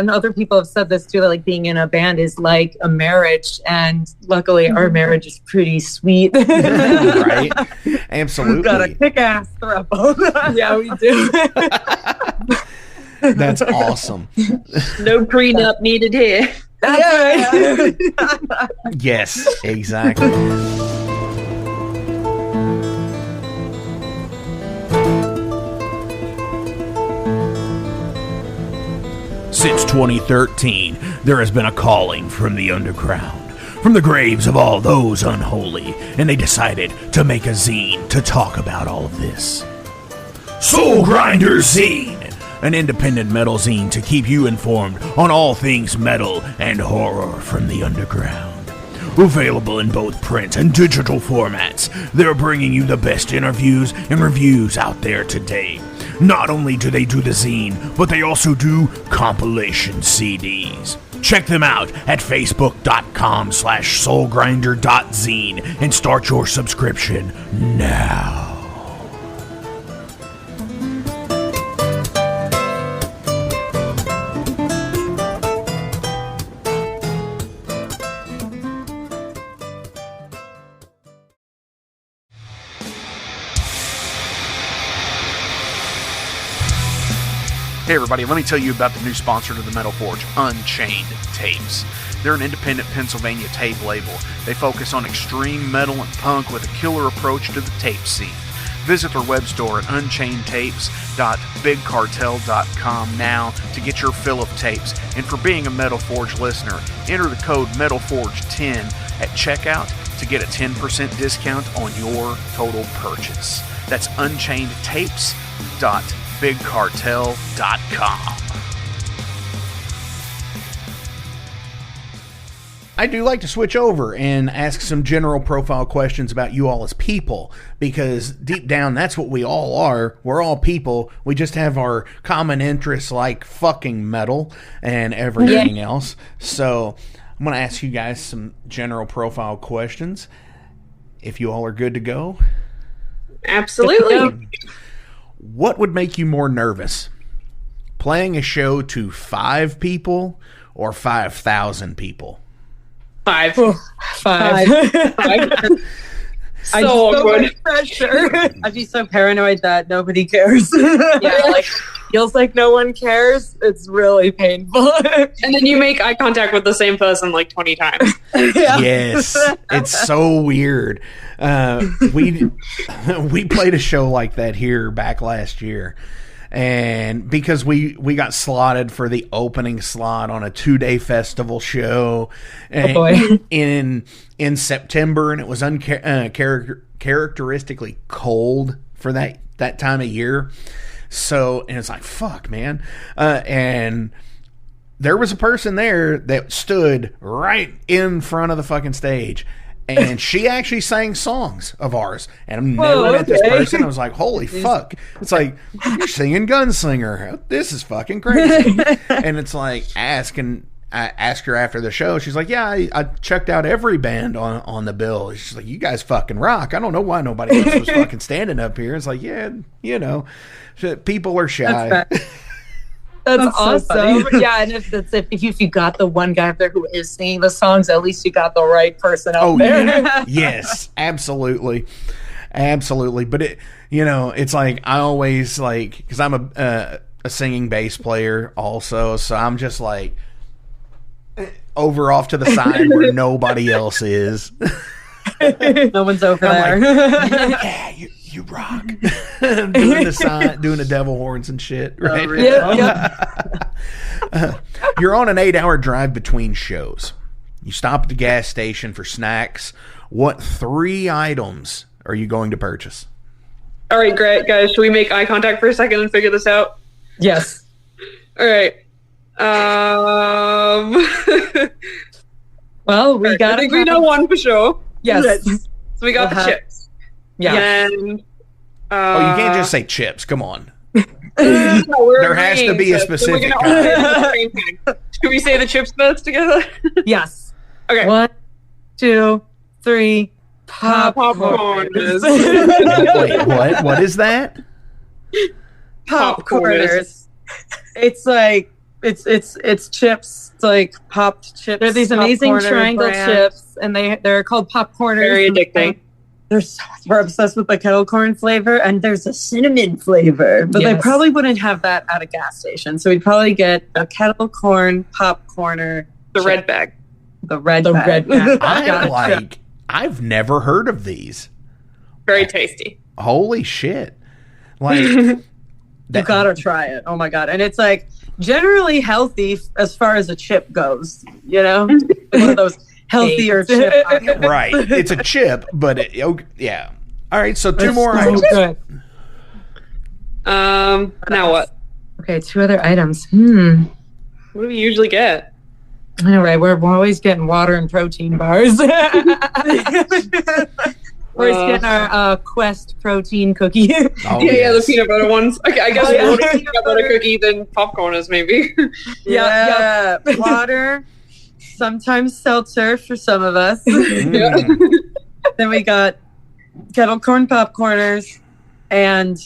other people have said this too, that like being in a band is like a marriage, and luckily our marriage is pretty sweet. Right? Absolutely. We've got a kick-ass throuple. Yeah, we do. That's awesome. No prenup needed here. Yeah. Yes, exactly. Since 2013, there has been a calling from the underground, from the graves of all those unholy, and they decided to make a zine to talk about all of this. Soulgrinder Zine, an independent metal zine to keep you informed on all things metal and horror from the underground. Available in both print and digital formats, they're bringing you the best interviews and reviews out there today. Not only do they do the zine, but they also do compilation CDs. Check them out at facebook.com/soulgrinder.zine and start your subscription now. Hey everybody, let me tell you about the new sponsor to the Metal Forge, Unchained Tapes. They're an independent Pennsylvania tape label. They focus on extreme metal and punk with a killer approach to the tape scene. Visit their web store at unchainedtapes.bigcartel.com now to get your fill of tapes. And for being a Metal Forge listener, enter the code METALFORGE10 at checkout to get a 10% discount on your total purchase. That's unchainedtapes.bigcartel.com. I do like to switch over and ask some general profile questions about you all as people, because deep down, that's what we all are. We're all people. We just have our common interests like fucking metal and everything else. So I'm going to ask you guys some general profile questions. If you all are good to go. Absolutely. What would make you more nervous? Playing a show to 5 people or 5,000 people? 5. 5. So awkward. Pressure. I'd be so paranoid that nobody cares. Yeah, like feels like no one cares. It's really painful. And then you make eye contact with the same person like 20 times. Yeah. Yes, it's so weird. We played a show like that here back last year, and because we got slotted for the opening slot on a 2-day festival show in September, and it was characteristically cold for that time of year. So, and it's like, fuck, man. And there was a person there that stood right in front of the fucking stage, and she actually sang songs of ours. And I've never met this person. I was like, holy fuck. It's like, you're singing Gunslinger. This is fucking crazy. And it's like, ask, and I asked her after the show. She's like, yeah, I checked out every band on the bill. She's like, you guys fucking rock. I don't know why nobody else was fucking standing up here. It's like, yeah, you know, people are shy. That's awesome. So yeah, and if you got the one guy up there who is singing the songs, at least you got the right person up there. Yeah. Yes, absolutely. Absolutely. But it, you know, it's like, I always like, because I'm a singing bass player also, so I'm just like over off to the side where nobody else is. No one's over there. Like, yeah, you rock. doing the devil horns and shit, right? You're on an 8-hour drive between shows. You stop at the gas station for snacks. What 3 items are you going to purchase? All right, great, guys. Should we make eye contact for a second and figure this out? Yes. All right. Well, we got. I think we know one for sure. Yes. So we got the chips. Yeah. And you can't just say chips. Come on. No, there has to be a specific kind. Should we say the chips first together? Yes. Okay. 1, 2, 3. Popcorn. Wait, what? What is that? Popcorners. It's like it's chips. It's like popped chips. They're these amazing Popcorner triangle brand. chips, and they're called popcorners. Very addicting. We're obsessed with the kettle corn flavor, and there's a cinnamon flavor, but they probably wouldn't have that at a gas station. So we'd probably get a kettle corn popcorner. The red bag. The red bag. I've never heard of these. Very tasty. Holy shit. Like, you gotta try it. Oh my God. And it's like generally healthy as far as a chip goes, you know? One of those healthier chips. Right. It's a chip, but yeah. All right, so 2 more items. Good. Now what? Okay, 2 other items. What do we usually get? All right, we're always getting water and protein bars. We're always getting our Quest protein cookie. Oh, yeah, the peanut butter ones. Okay, I guess more peanut butter cookie than popcorners, maybe. Yeah. Water, sometimes seltzer for some of us. Then we got kettle corn popcorners and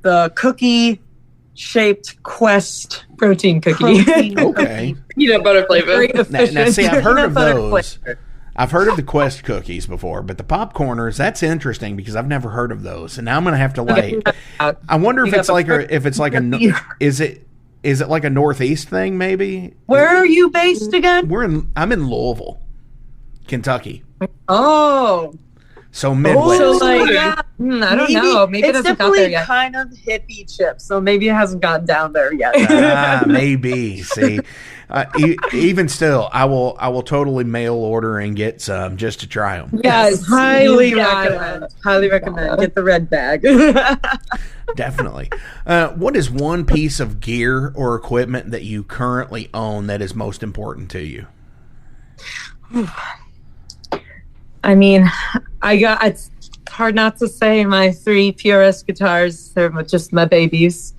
the cookie-shaped Quest protein cookie. Okay. Peanut butter flavor. Now, see, I've heard of those. I've heard of the Quest cookies before, but the popcorners, that's interesting because I've never heard of those. And now I'm going to have to like, I wonder if it's like is it like a Northeast thing maybe? Where are you based again? I'm in Louisville, Kentucky. Oh. So Midwest. So like, I don't know. Maybe it it's hasn't got there definitely yet. kind of hippie chip, so maybe it hasn't gotten down there yet. Maybe. See, even still, I will totally mail order and get some just to try them. Yes, highly recommend. Highly recommend. Get the red bag. Definitely. What is one piece of gear or equipment that you currently own that is most important to you? I mean, it's hard not to say my 3 PRS guitars. They're just my babies,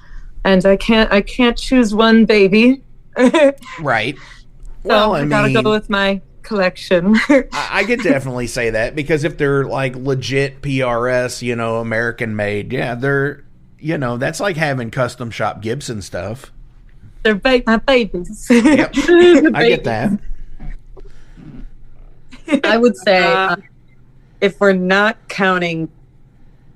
and I can't choose one baby. Right. Well, I gotta go with my collection. I could definitely say that because if they're like legit PRS, American made, yeah, they're, that's like having custom shop Gibson stuff. They're my babies. Yep. I get that. I would say if we're not counting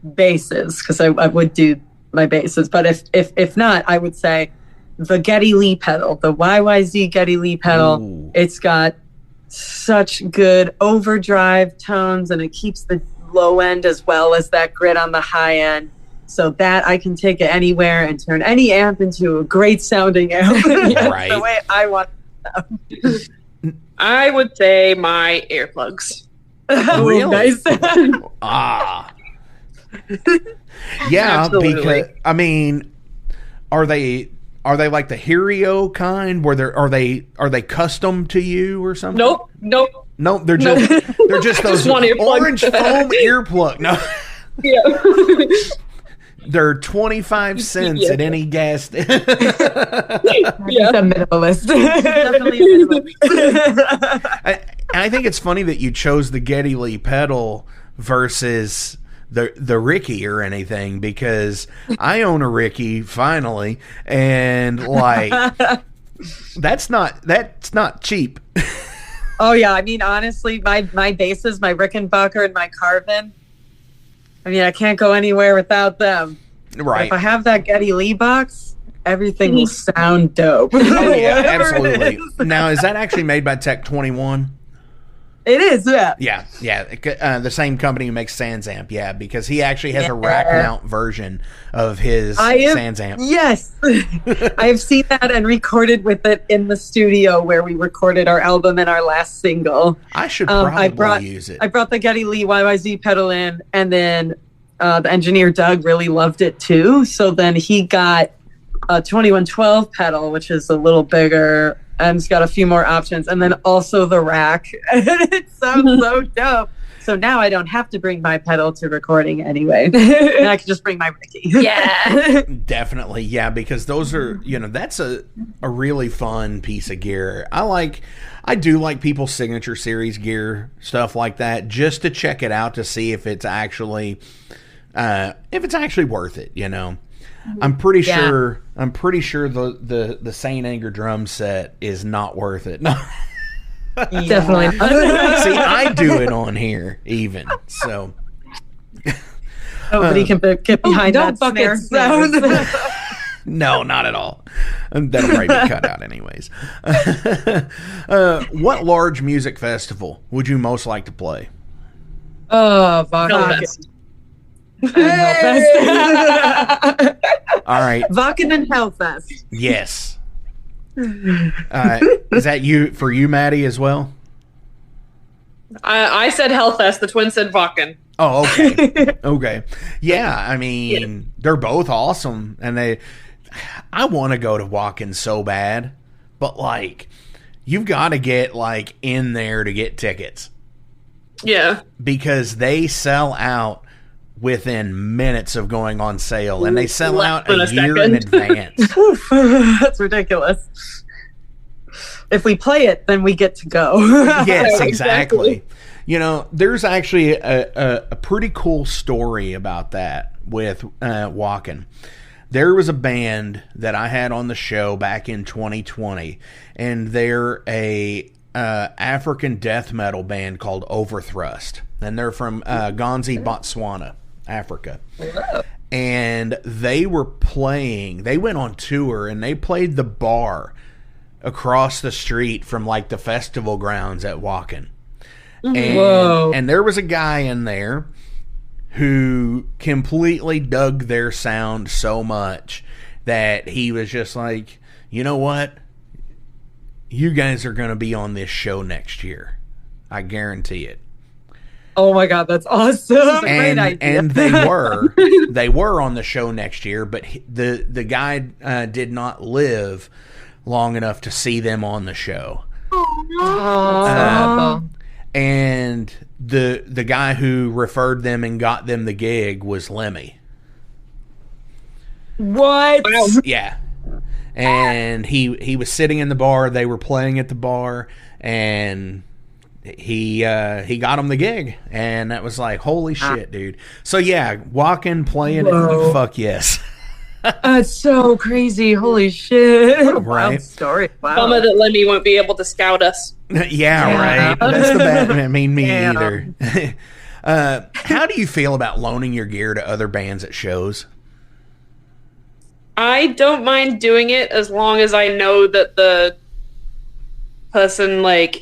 basses, because I would do my basses, but if not, I would say the Geddy Lee pedal, the YYZ Geddy Lee pedal. Ooh. It's got such good overdrive tones, and it keeps the low end as well as that grit on the high end, so that I can take it anywhere and turn any amp into a great sounding amp. Right. The way I want it. I would say my earplugs. Really? Nice. Yeah, absolutely. Because I mean, are they like the Herio kind where are they custom to you or something? Nope. No, they're just those just one earplug. orange foam earplug. No. Yeah. They're 25 cents at any gas station. He's a minimalist. Definitely a minimalist. I think it's funny that you chose the Geddy Lee pedal versus the Ricky or anything, because I own a Ricky finally, and like that's not cheap. Oh yeah, I mean honestly, my basses, my Rickenbacker and my Carvin. I mean, I can't go anywhere without them. Right. If I have that Geddy Lee box, everything will sound dope. Oh yeah, absolutely. Now, is that actually made by Tech 21? It is, yeah. Yeah. The same company who makes Sans Amp, yeah, because he actually has a rack mount version of his Sans Amp. Yes. I have seen that and recorded with it in the studio where we recorded our album and our last single. I should probably use it. I brought the Geddy Lee YYZ pedal in, and then the engineer Doug really loved it too. So then he got a 2112 pedal, which is a little bigger, and it's got a few more options, and then also the rack. And it sounds so dope. So now I don't have to bring my pedal to recording anyway. And I can just bring my Ricky. Yeah. Definitely, yeah, because those are, that's a really fun piece of gear. I do like people's signature series gear, stuff like that, just to check it out to see if it's actually worth it, I'm pretty sure the Saint Anger drum set is not worth it. No. Definitely. See, I do it on here even. So nobody can get behind that snare sound. No, not at all. That'll probably be cut out anyways. What large music festival would you most like to play? Oh, Hellfest. All right. Vakken and Hellfest. Yes. Is that for you, Maddie, as well? I said Hellfest. The twins said Vakken. Oh, okay. Okay. Yeah, I mean, they're both awesome, and I want to go to Wacken so bad, but like, you've got to get like in there to get tickets. Yeah. Because they sell out within minutes of going on sale, and they sell out a year in advance. That's ridiculous. If we play it, then we get to go. Yes, exactly. There's actually a pretty cool story about that with Wacken. There was a band that I had on the show back in 2020, and they're a African death metal band called Overthrust, and they're from Gonzi, Botswana, Africa. And they went on tour, and they played the bar across the street from like the festival grounds at Wacken. And there was a guy in there who completely dug their sound so much that he was just like, you know what? You guys are going to be on this show next year. I guarantee it. Oh my God, that's awesome. That's a great idea. And they were on the show next year, but the guy did not live long enough to see them on the show. And the guy who referred them and got them the gig was Lemmy. What? Yeah. And he was sitting in the bar. They were playing at the bar, and he got him the gig, and that was like, holy shit, dude. So yeah, walking, playing it, fuck yes. That's so crazy. Holy shit. What a wild story. Wow. Bummer that Lemmy won't be able to scout us. Yeah, right. That's the bad. I mean, me either. How do you feel about loaning your gear to other bands at shows? I don't mind doing it as long as I know that the person that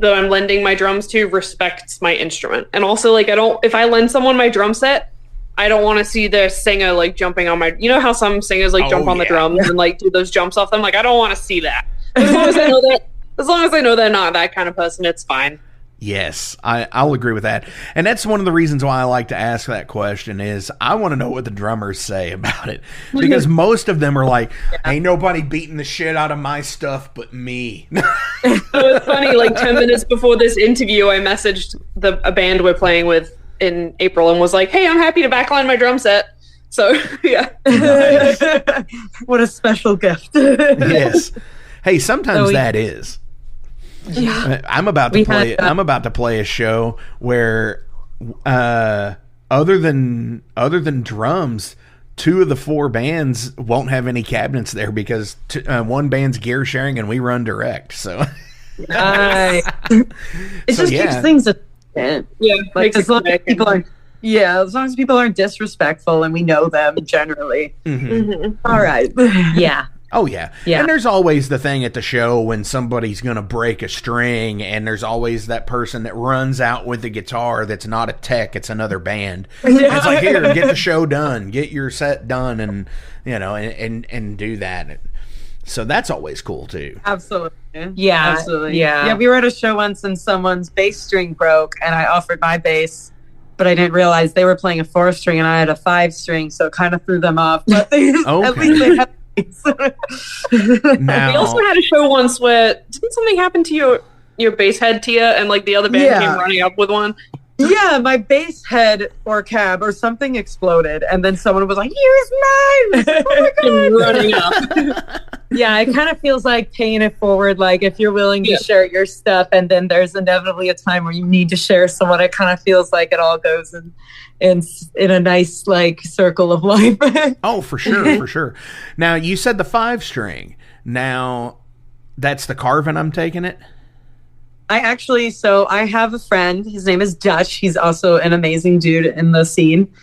I'm lending my drums to respects my instrument. And also if I lend someone my drum set, I don't want to see their singer jumping on my, how some singers jump on the drums and do those jumps off them. I don't want to see that. As long as I know they're not that kind of person, it's fine. Yes, I'll agree with that. And that's one of the reasons why I like to ask that question is I want to know what the drummers say about it. Because most of them are like, ain't nobody beating the shit out of my stuff but me. So it's funny, 10 minutes before this interview, I messaged a band we're playing with in April and was like, "Hey, I'm happy to backline my drum set." So yeah, Nice. What a special gift. Yes. Hey, sometimes So that is. Yeah. I'm about to play a show where other than drums, 2 of the 4 bands won't have any cabinets there because one band's gear sharing and we run direct. So It just keeps things efficient. yeah, Like, makes as it long as quick. people aren't as long as people aren't disrespectful and we know them generally. All right. Yeah. Oh, yeah. Yeah. And there's always the thing at the show when somebody's going to break a string, and there's always that person that runs out with the guitar that's not a tech, it's another band. It's like, here, get the show done, get your set done, and, you know, and do that. So that's always cool, too. Absolutely. Yeah. Absolutely. Yeah. Yeah, we were at a show once and someone's bass string broke and I offered my bass, but I didn't realize they were playing a 4-string and I had a 5-string, so it kind of threw them off. But they, at least they had Now, We also had a show once where didn't something happen to your bass head, Tia, and like the other band Yeah. came running up with one? Yeah, my bass head or cab or something exploded, and then someone was like, "Here's mine!" Oh my Running up. Yeah, it kind of feels like paying it forward. Like if you're willing to share your stuff, and then there's inevitably a time where you need to share someone. It kind of feels like it all goes in a nice like circle of life. oh, for sure, for sure. Now, you said the 5-string. Now, that's the Carvin, I'm taking it? I have a friend. His name is Dutch. He's also an amazing dude in the scene.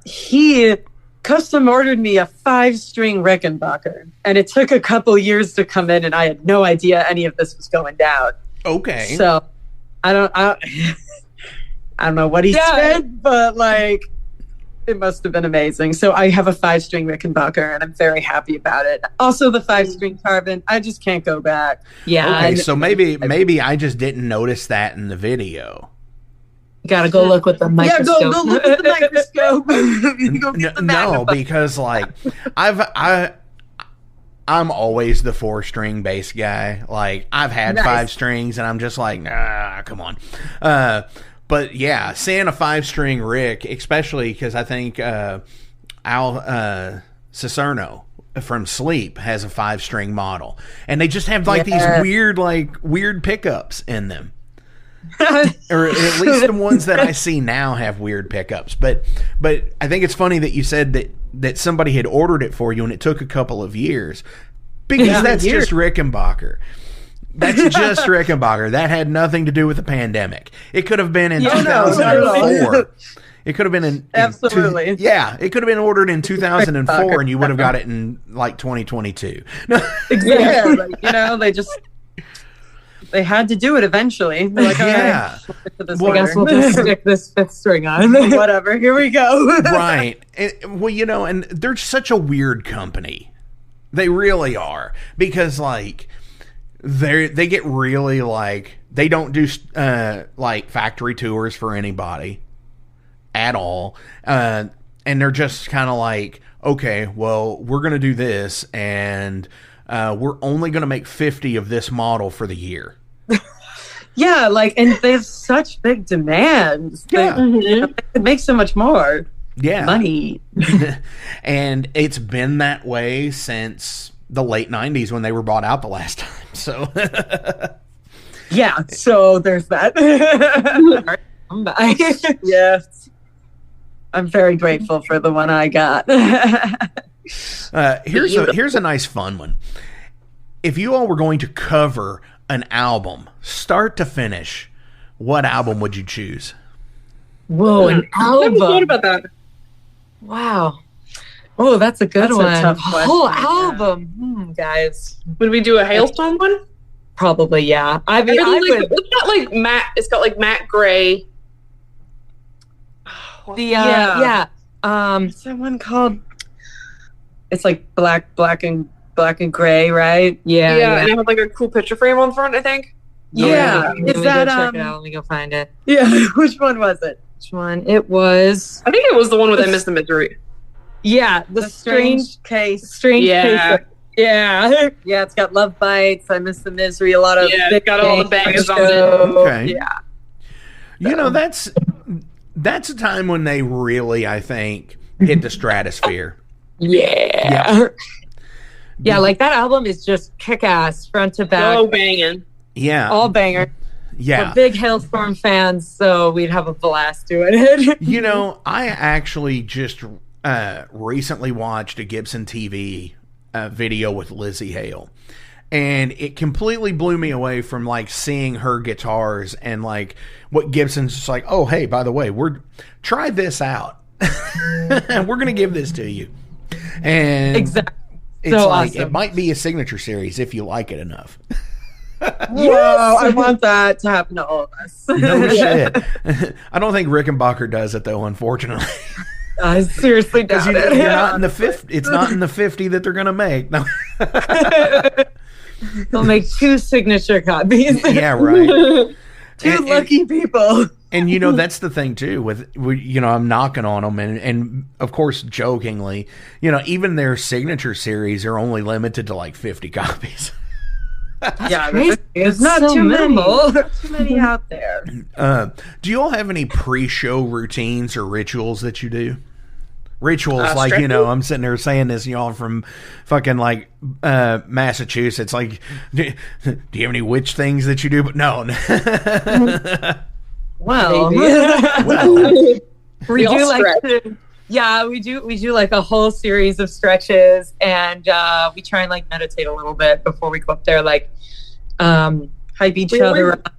He custom ordered me a 5-string Rickenbacker, and it took a couple years to come in, and I had no idea any of this was going down. Okay. So I don't know what he spent, but like it must have been amazing. So I have a 5-string Rickenbacker, and I'm very happy about it. Also, the 5-string Carvin, I just can't go back. Yeah. Okay, so maybe I just didn't notice that in the video. You gotta go look with the microscope. Yeah, go look at the microscope. Go get the No, magnifier. because like I'm always the 4-string bass guy. Like I've had Nice. 5 strings, and I'm just like, nah, come on. But yeah, seeing a 5-string Rick, especially because I think Al Cicerno from Sleep has a 5-string model, and they just have like these weird pickups in them. Or at least the ones that I see now have weird pickups. But I think it's funny that you said that somebody had ordered it for you and it took a couple of years, because that's just Rickenbacker. That's just Rickenbacker. That had nothing to do with the pandemic. It could have been in 2004. It could have been in Absolutely. it could have been ordered in 2004, and you would have got it in like 2022. Exactly. You know, they had to do it eventually. They're like, all Yeah. right, I guess we'll just stick this 5th string on. whatever. Here we go. Right. Well, you know, and they're such a weird company. They really are, because like they get really like, they don't do like factory tours for anybody at all, and they're just kind of like, okay, well, we're gonna do this, and we're only gonna make 50 of this model for the year. Yeah, like, and they have such big demands. Yeah. They could make so much more money. And it's been that way since the late 90s when they were bought out the last time. So Yeah, so there's that. Yes. I'm very grateful for the one I got. here's a nice fun one. If you all were going to cover an album, start to finish, what album would you choose? Whoa, an I haven't thought album. about that. Wow. Oh, that's a good That's a one. tough question, Whole yeah. album. Guys. Would we do a Hailstone one? Probably, yeah. I I mean, really I like, would. it's got like Matt. It's got like Matt Gray. Yeah. What's that one called? It's like black and gray, right? Yeah. and it had like a cool picture frame on front, I think. Yeah. Let me Is go that check it out. Let me go find it. Yeah. Which one was it? Which one? It was. I think it was the one with I Miss the Misery. Yeah, the strange case. Yeah. case. Yeah. Yeah, it's got Love Bites, I Miss the Misery, a lot of Yeah, it's got all the bangers on it. Okay. Yeah. That's a time when they really, I think, hit the stratosphere. Yeah. Yeah, like that album is just kick-ass front to back. Oh, banging. Yeah. All banger. Yeah. We're big Hailstorm fans, so we'd have a blast doing it. I actually just recently watched a Gibson TV video with Lizzie Hale. And it completely blew me away from like seeing her guitars and like what Gibson's just like, oh, hey, by the way, try this out. And we're going to give this to you. And exactly. It's so like, awesome. It might be a signature series if you like it enough. Whoa, I want that to happen to all of us. No shit. I don't think Rickenbacker does it though, unfortunately. I seriously doubt it. You're not in the 50. It's not in the 50 that they're going to make. No. They'll make 2 signature copies. Yeah, right. Two lucky people. And that's the thing too with I'm knocking on them and of course jokingly, even their signature series are only limited to like 50 copies. Yeah, it's not so too minimal. Too many out there. Do you all have any pre-show routines or rituals that you do? Rituals like I'm sitting there saying this, y'all from fucking like Massachusetts. Like, do you have any witch things that you do? But no. Well, we do like to, we do like a whole series of stretches, and we try and like meditate a little bit before we go up there, like hype each other up.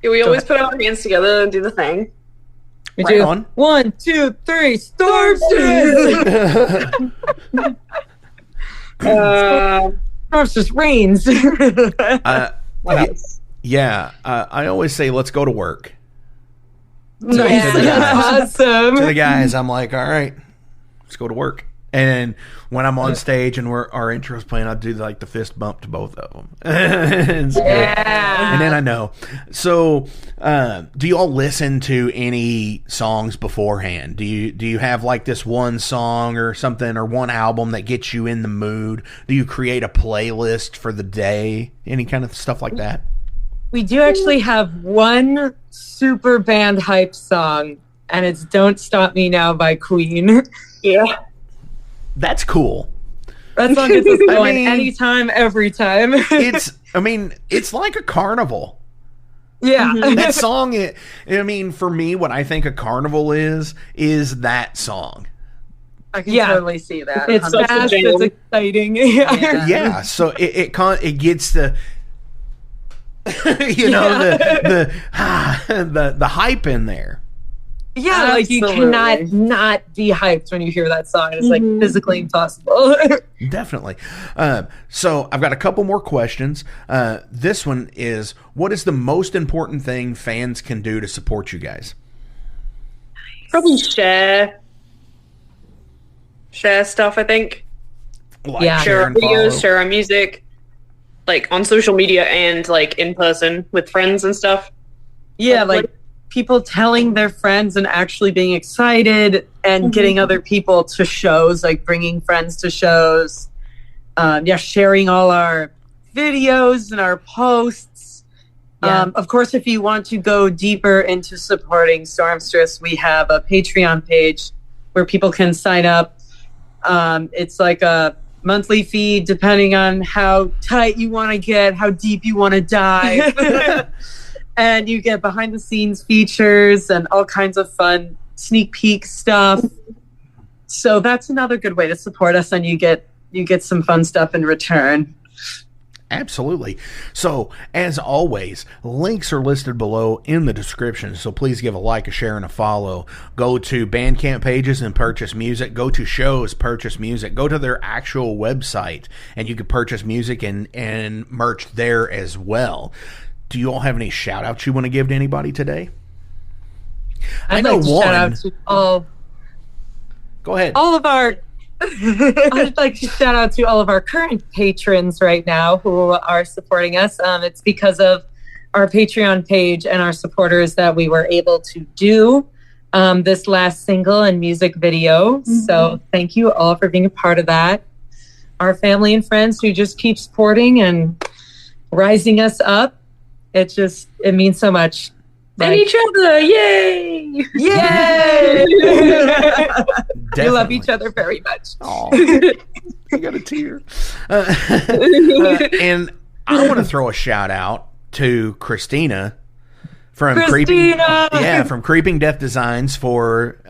We always put our hands together and do the thing. We do on. 1, 2, 3, Stormstress! Stormstress reigns. What else? Yeah, I always say, let's go to work. Nice. Awesome. To the guys, I'm like, all right, let's go to work. And when I'm on stage and our intro's playing, I do like the fist bump to both of them. And then I know. So, do you all listen to any songs beforehand? Do you have like this one song or something or one album that gets you in the mood? Do you create a playlist for the day? Any kind of stuff like that? We do actually have one super band hype song, and it's "Don't Stop Me Now" by Queen. Yeah. That's cool. That song gets us going anytime, every time. It's like a carnival. Yeah. That song, for me, what I think a carnival is that song. I can totally see that. It's fast, it's exciting. Yeah. So it gets the the hype in there. Yeah, like you cannot not be hyped when you hear that song. It's like physically impossible. Definitely. So I've got a couple more questions. This one is, what is the most important thing fans can do to support you guys? Probably share stuff, I think. Share our videos, share our music, like on social media and like in person with friends and stuff. Yeah, like people telling their friends and actually being excited and getting other people to shows, like bringing friends to shows. Sharing all our videos and our posts. Of course, if you want to go deeper into supporting Stormstress, we have a Patreon page where people can sign up. It's like a monthly fee depending on how tight you want to get, how deep you want to dive. And you get behind the scenes features and all kinds of fun sneak peek stuff. So that's another good way to support us, and you get some fun stuff in return. Absolutely. So, as always, links are listed below in the description, so please give a like, a share, and a follow. Go to Bandcamp pages and purchase music. Go to shows, purchase music. Go to their actual website, and you can purchase music and merch there as well. Do you all have any shout-outs you want to give to anybody today? I'd like to shout out to Go ahead. all of our... I'd like to shout out to all of our current patrons right now who are supporting us. It's because of our Patreon page and our supporters that we were able to do this last single and music video. So thank you all for being a part of that. Our family and friends who just keep supporting and rising us up. It means so much. And each other, yay! Yay! We love Definitely. each other very much. Aw. I got a tear. And I want to throw a shout out to Christina from from Creeping Death Designs for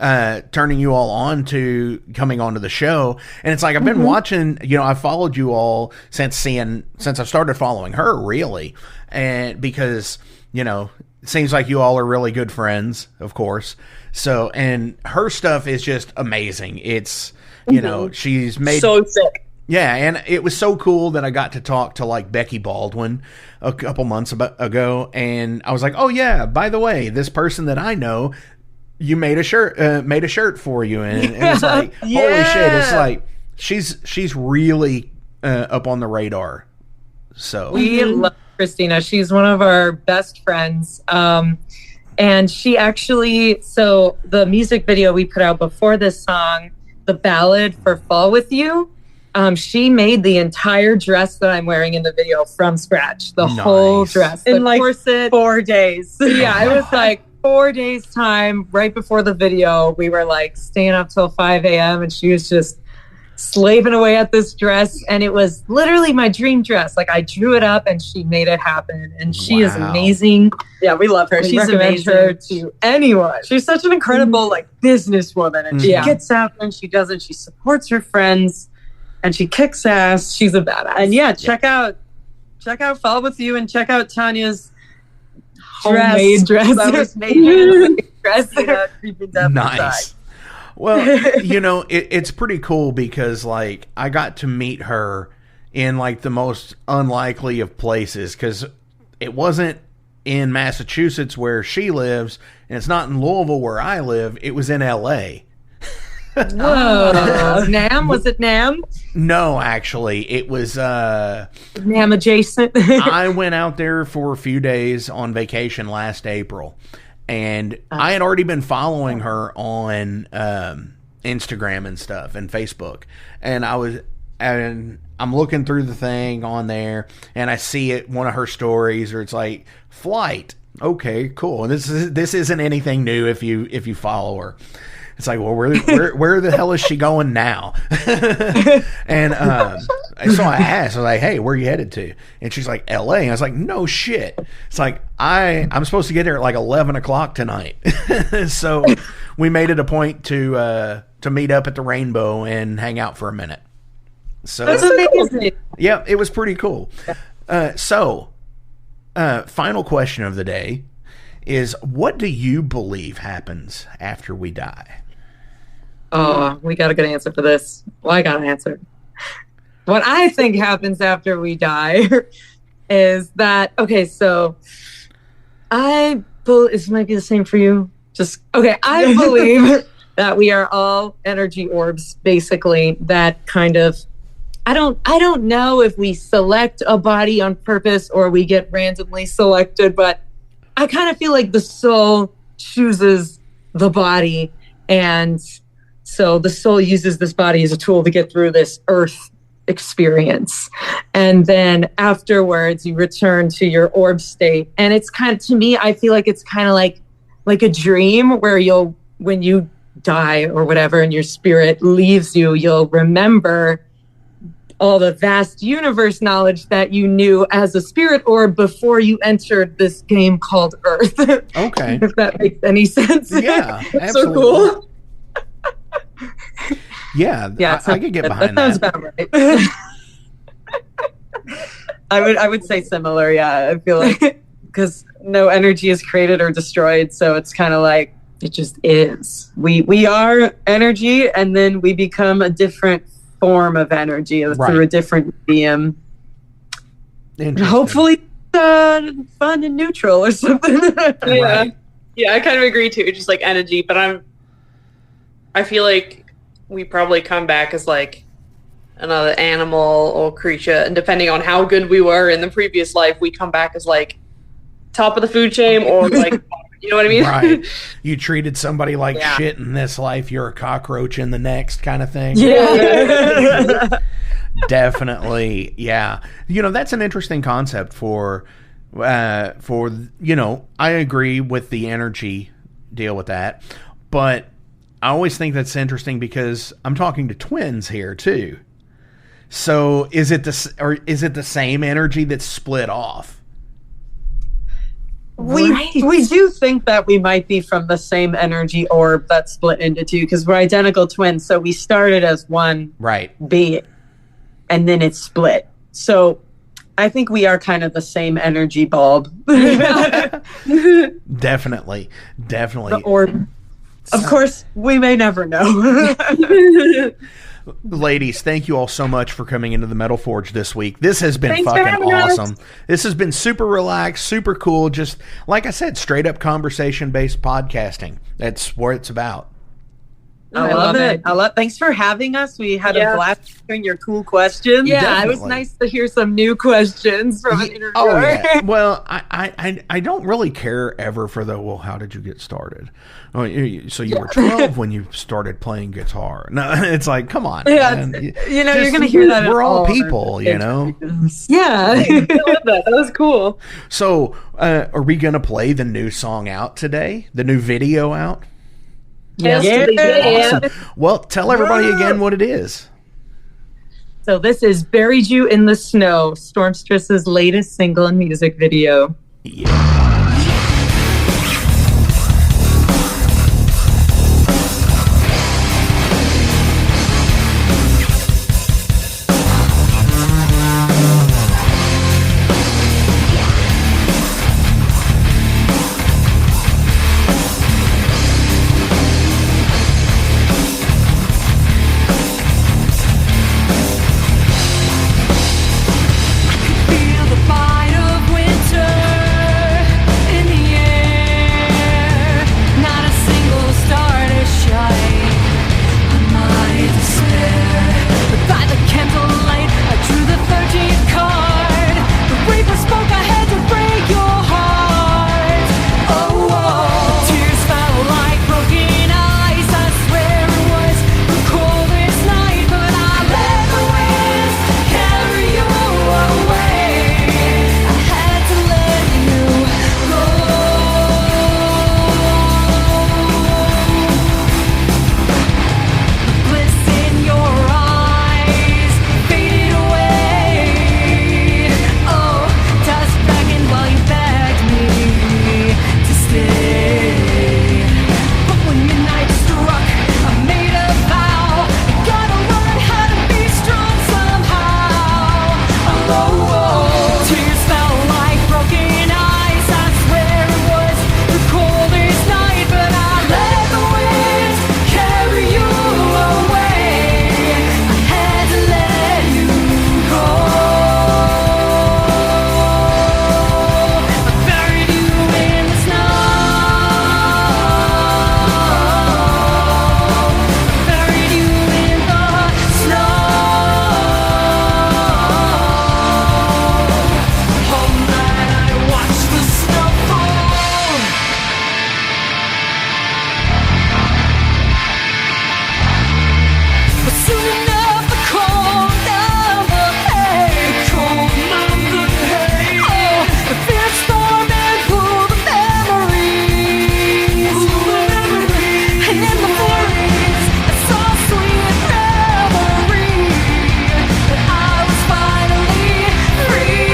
turning you all on to coming onto the show. And it's like I've been watching, I followed you all since I started following her, really. And because, it seems like you all are really good friends, of course. So, and her stuff is just amazing. It's, she's made so sick. Yeah, and it was so cool that I got to talk to like Becky Baldwin a couple months ago, and I was like, "Oh yeah, by the way, this person that I know, you made a shirt for you," and it's like, holy shit! It's like she's really up on the radar. So We love Christina. She's one of our best friends. And she actually, so the music video we put out before this song, the ballad for Fall With You, she made the entire dress that I'm wearing in the video from scratch. The whole dress. In the corset. 4 days. Yeah, it was like 4 days time right before the video. We were like staying up till 5 a.m. and she was just slaving away at this dress, and it was literally my dream dress. Like I drew it up and she made it happen, and she is amazing. Yeah, we love her. We She's recommend amazing. her to anyone. She's such an incredible businesswoman, and she gets out and she does it. She supports her friends, and she kicks ass. She's a badass. And check out Fall With You, and check out Tanya's homemade dress that was made in dress. Creeping Death nice. Design. Well, it's pretty cool because like I got to meet her in like the most unlikely of places, because it wasn't in Massachusetts where she lives, and it's not in Louisville where I live. It was in L.A. Whoa. NAM? Was it NAM? No, actually, it was NAM adjacent. I went out there for a few days on vacation last April, and I had already been following her on Instagram and stuff and Facebook, and I'm looking through the thing on there, and I see it, one of her stories, or it's like flight. Okay, cool. And this isn't anything new if you follow her. It's like, well, where the hell is she going now? And so I asked, I was like, hey, where are you headed to? And she's like, LA. And I was like, no shit. It's like, I'm supposed to get there at like 11 o'clock tonight. So we made it a point to meet up at the Rainbow and hang out for a minute. So That's amazing. Yeah, it was pretty cool. So final question of the day is, what do you believe happens after we die? Oh, we got a good answer for this. Well, I got an answer. What I think happens after we die is that, okay, so this might be the same for you. I believe that we are all energy orbs, basically, that kind of, I don't know if we select a body on purpose or we get randomly selected, but I kind of feel like the soul chooses the body, and so the soul uses this body as a tool to get through this earth experience. And then afterwards, you return to your orb state. And it's kind of, to me, I feel like it's kind of like a dream where when you die or whatever and your spirit leaves you, you'll remember all the vast universe knowledge that you knew as a spirit orb before you entered this game called Earth. Okay. If that makes any sense. Yeah, It's absolutely. so cool. Yeah, I could get behind that. that. Sounds about right. I would say similar. Yeah, I feel like because no energy is created or destroyed, so it's kind of like It just is. we are energy, and then we become a different form of energy through a different medium. Hopefully, fun and neutral or something. Yeah, I kind of agree too. Just like energy, but I feel like we probably come back as like another animal or creature, and depending on how good we were in the previous life, we come back as like top of the food chain or like, you know what I mean? Right. You treated somebody like shit in this life, you're a cockroach in the next, kind of thing. Yeah. Definitely. Yeah. That's an interesting concept for for, you know, I agree with the energy deal with that, but I always think that's interesting because I'm talking to twins here too. So is it the same energy that's split off? We do think that we might be from the same energy orb that's split into two, because we're identical twins. So we started as one being, and then it's split. So I think we are kind of the same energy bulb. Definitely. The orb. Of course, we may never know. Ladies, thank you all so much for coming into the Metal Forge this week. This has been fucking awesome. This has been super relaxed, super cool. Just like I said, straight up conversation based podcasting. That's what it's about. I love it. Thanks for having us. We had a blast hearing your cool questions. Yeah, Definitely. It was nice to hear some new questions from an interviewer. Oh, yeah. Well, I don't really care ever for the, well, how did you get started? Oh, so you were 12 when you started playing guitar. No, it's like, come on. Yeah, man. you know, you're going to hear that. We're all people, you know? Yeah. I love that. That was cool. So, are we going to play the new song out today? The new video out? Yes. Awesome. Well, tell everybody again what it is. So this is Buried You in the Snow, Stormstress's latest single and music video. Yeah. Feel the bite of winter in the air. Not a single star to shine on my despair. But by the candlelight, I drew the 13th card. The Reaper spoke, I had to break your heart. Oh, oh. Tears fell like broken ice. I swear it was the coldest night, but I let the winds carry you away. I had to let you go. The bliss in your eyes faded away. Oh, dust blackened while you begged me to stay. But when midnight struck, I made a vow. I gotta learn how to be strong somehow. Oh, tears fell like broken ice. I swear it was the coldest night, but I let the winds carry you away. I had to let you go. I buried you in the snow. Buried you in the snow. All night I watched the snow fall. But soon enough the cold number hay, cold number hay. Oh, the fierce storm and pulled the memories. And in the forest I saw sweet revelry, that I was finally free.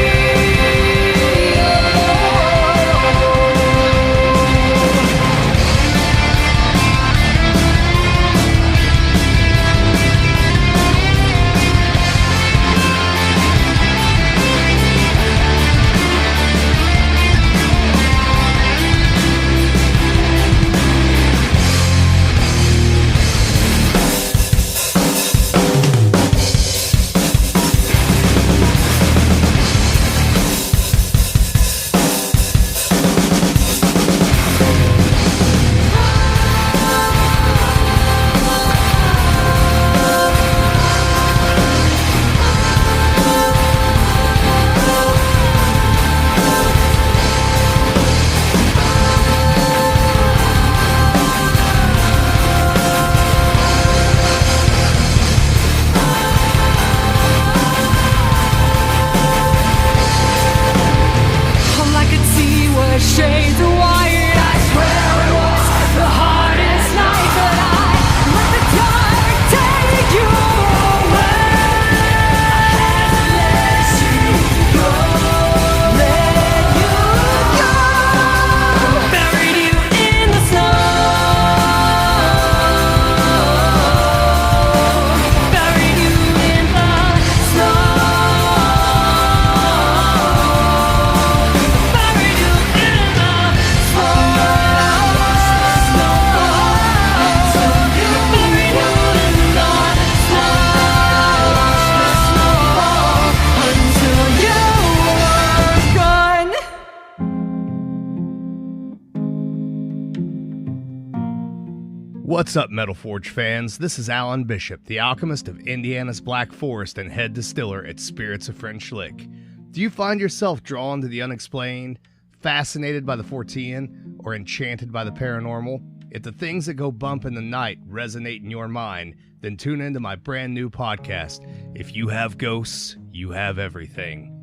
What's up, Metal Forge fans? This is Alan Bishop, the alchemist of Indiana's Black Forest and head distiller at Spirits of French Lick. Do you find yourself drawn to the unexplained, fascinated by the Fortean, or enchanted by the paranormal? If the things that go bump in the night resonate in your mind, then tune into my brand new podcast, If You Have Ghosts, You Have Everything.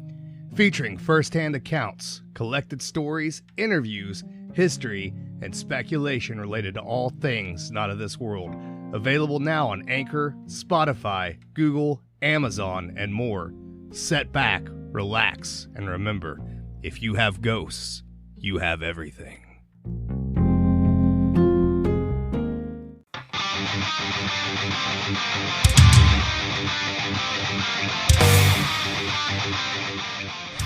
Featuring first-hand accounts, collected stories, interviews, history, and speculation related to all things not of this world. Available now on Anchor, Spotify, Google, Amazon, and more. Set back, relax, and remember, if you have ghosts, you have everything.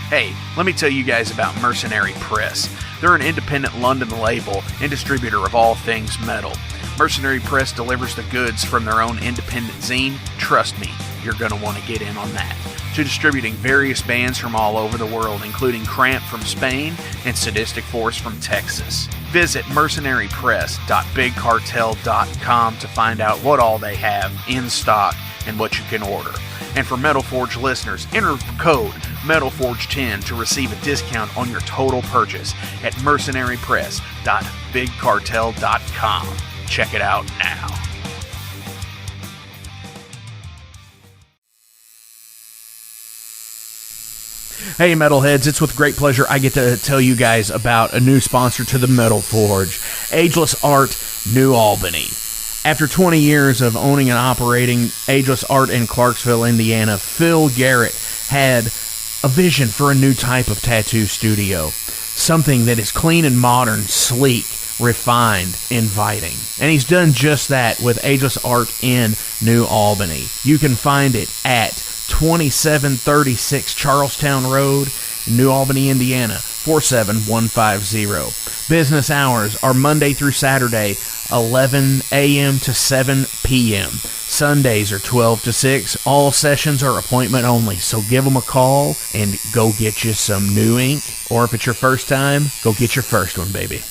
Hey, let me tell you guys about Mercenary Press. They're an independent London label and distributor of all things metal. Mercenary Press delivers the goods from their own independent zine. Trust me, you're going to want to get in on that. To distributing various bands from all over the world, including Cramp from Spain and Sadistic Force from Texas. Visit mercenarypress.bigcartel.com to find out what all they have in stock and what you can order. And for Metal Forge listeners, enter code METALFORGE10 to receive a discount on your total purchase at mercenarypress.bigcartel.com. Check it out now. Hey Metalheads, it's with great pleasure I get to tell you guys about a new sponsor to the Metal Forge, Ageless Art, New Albany. After 20 years of owning and operating Ageless Art in Clarksville, Indiana, Phil Garrett had a vision for a new type of tattoo studio. Something that is clean and modern, sleek, refined, inviting. And he's done just that with Ageless Art in New Albany. You can find it at 2736 Charlestown Road, New Albany, Indiana, 47150. Business hours are Monday through Saturday, 11 a.m. to 7 p.m. Sundays are 12 to 6. All sessions are appointment only, so give them a call and go get you some new ink. Or if it's your first time, go get your first one, baby.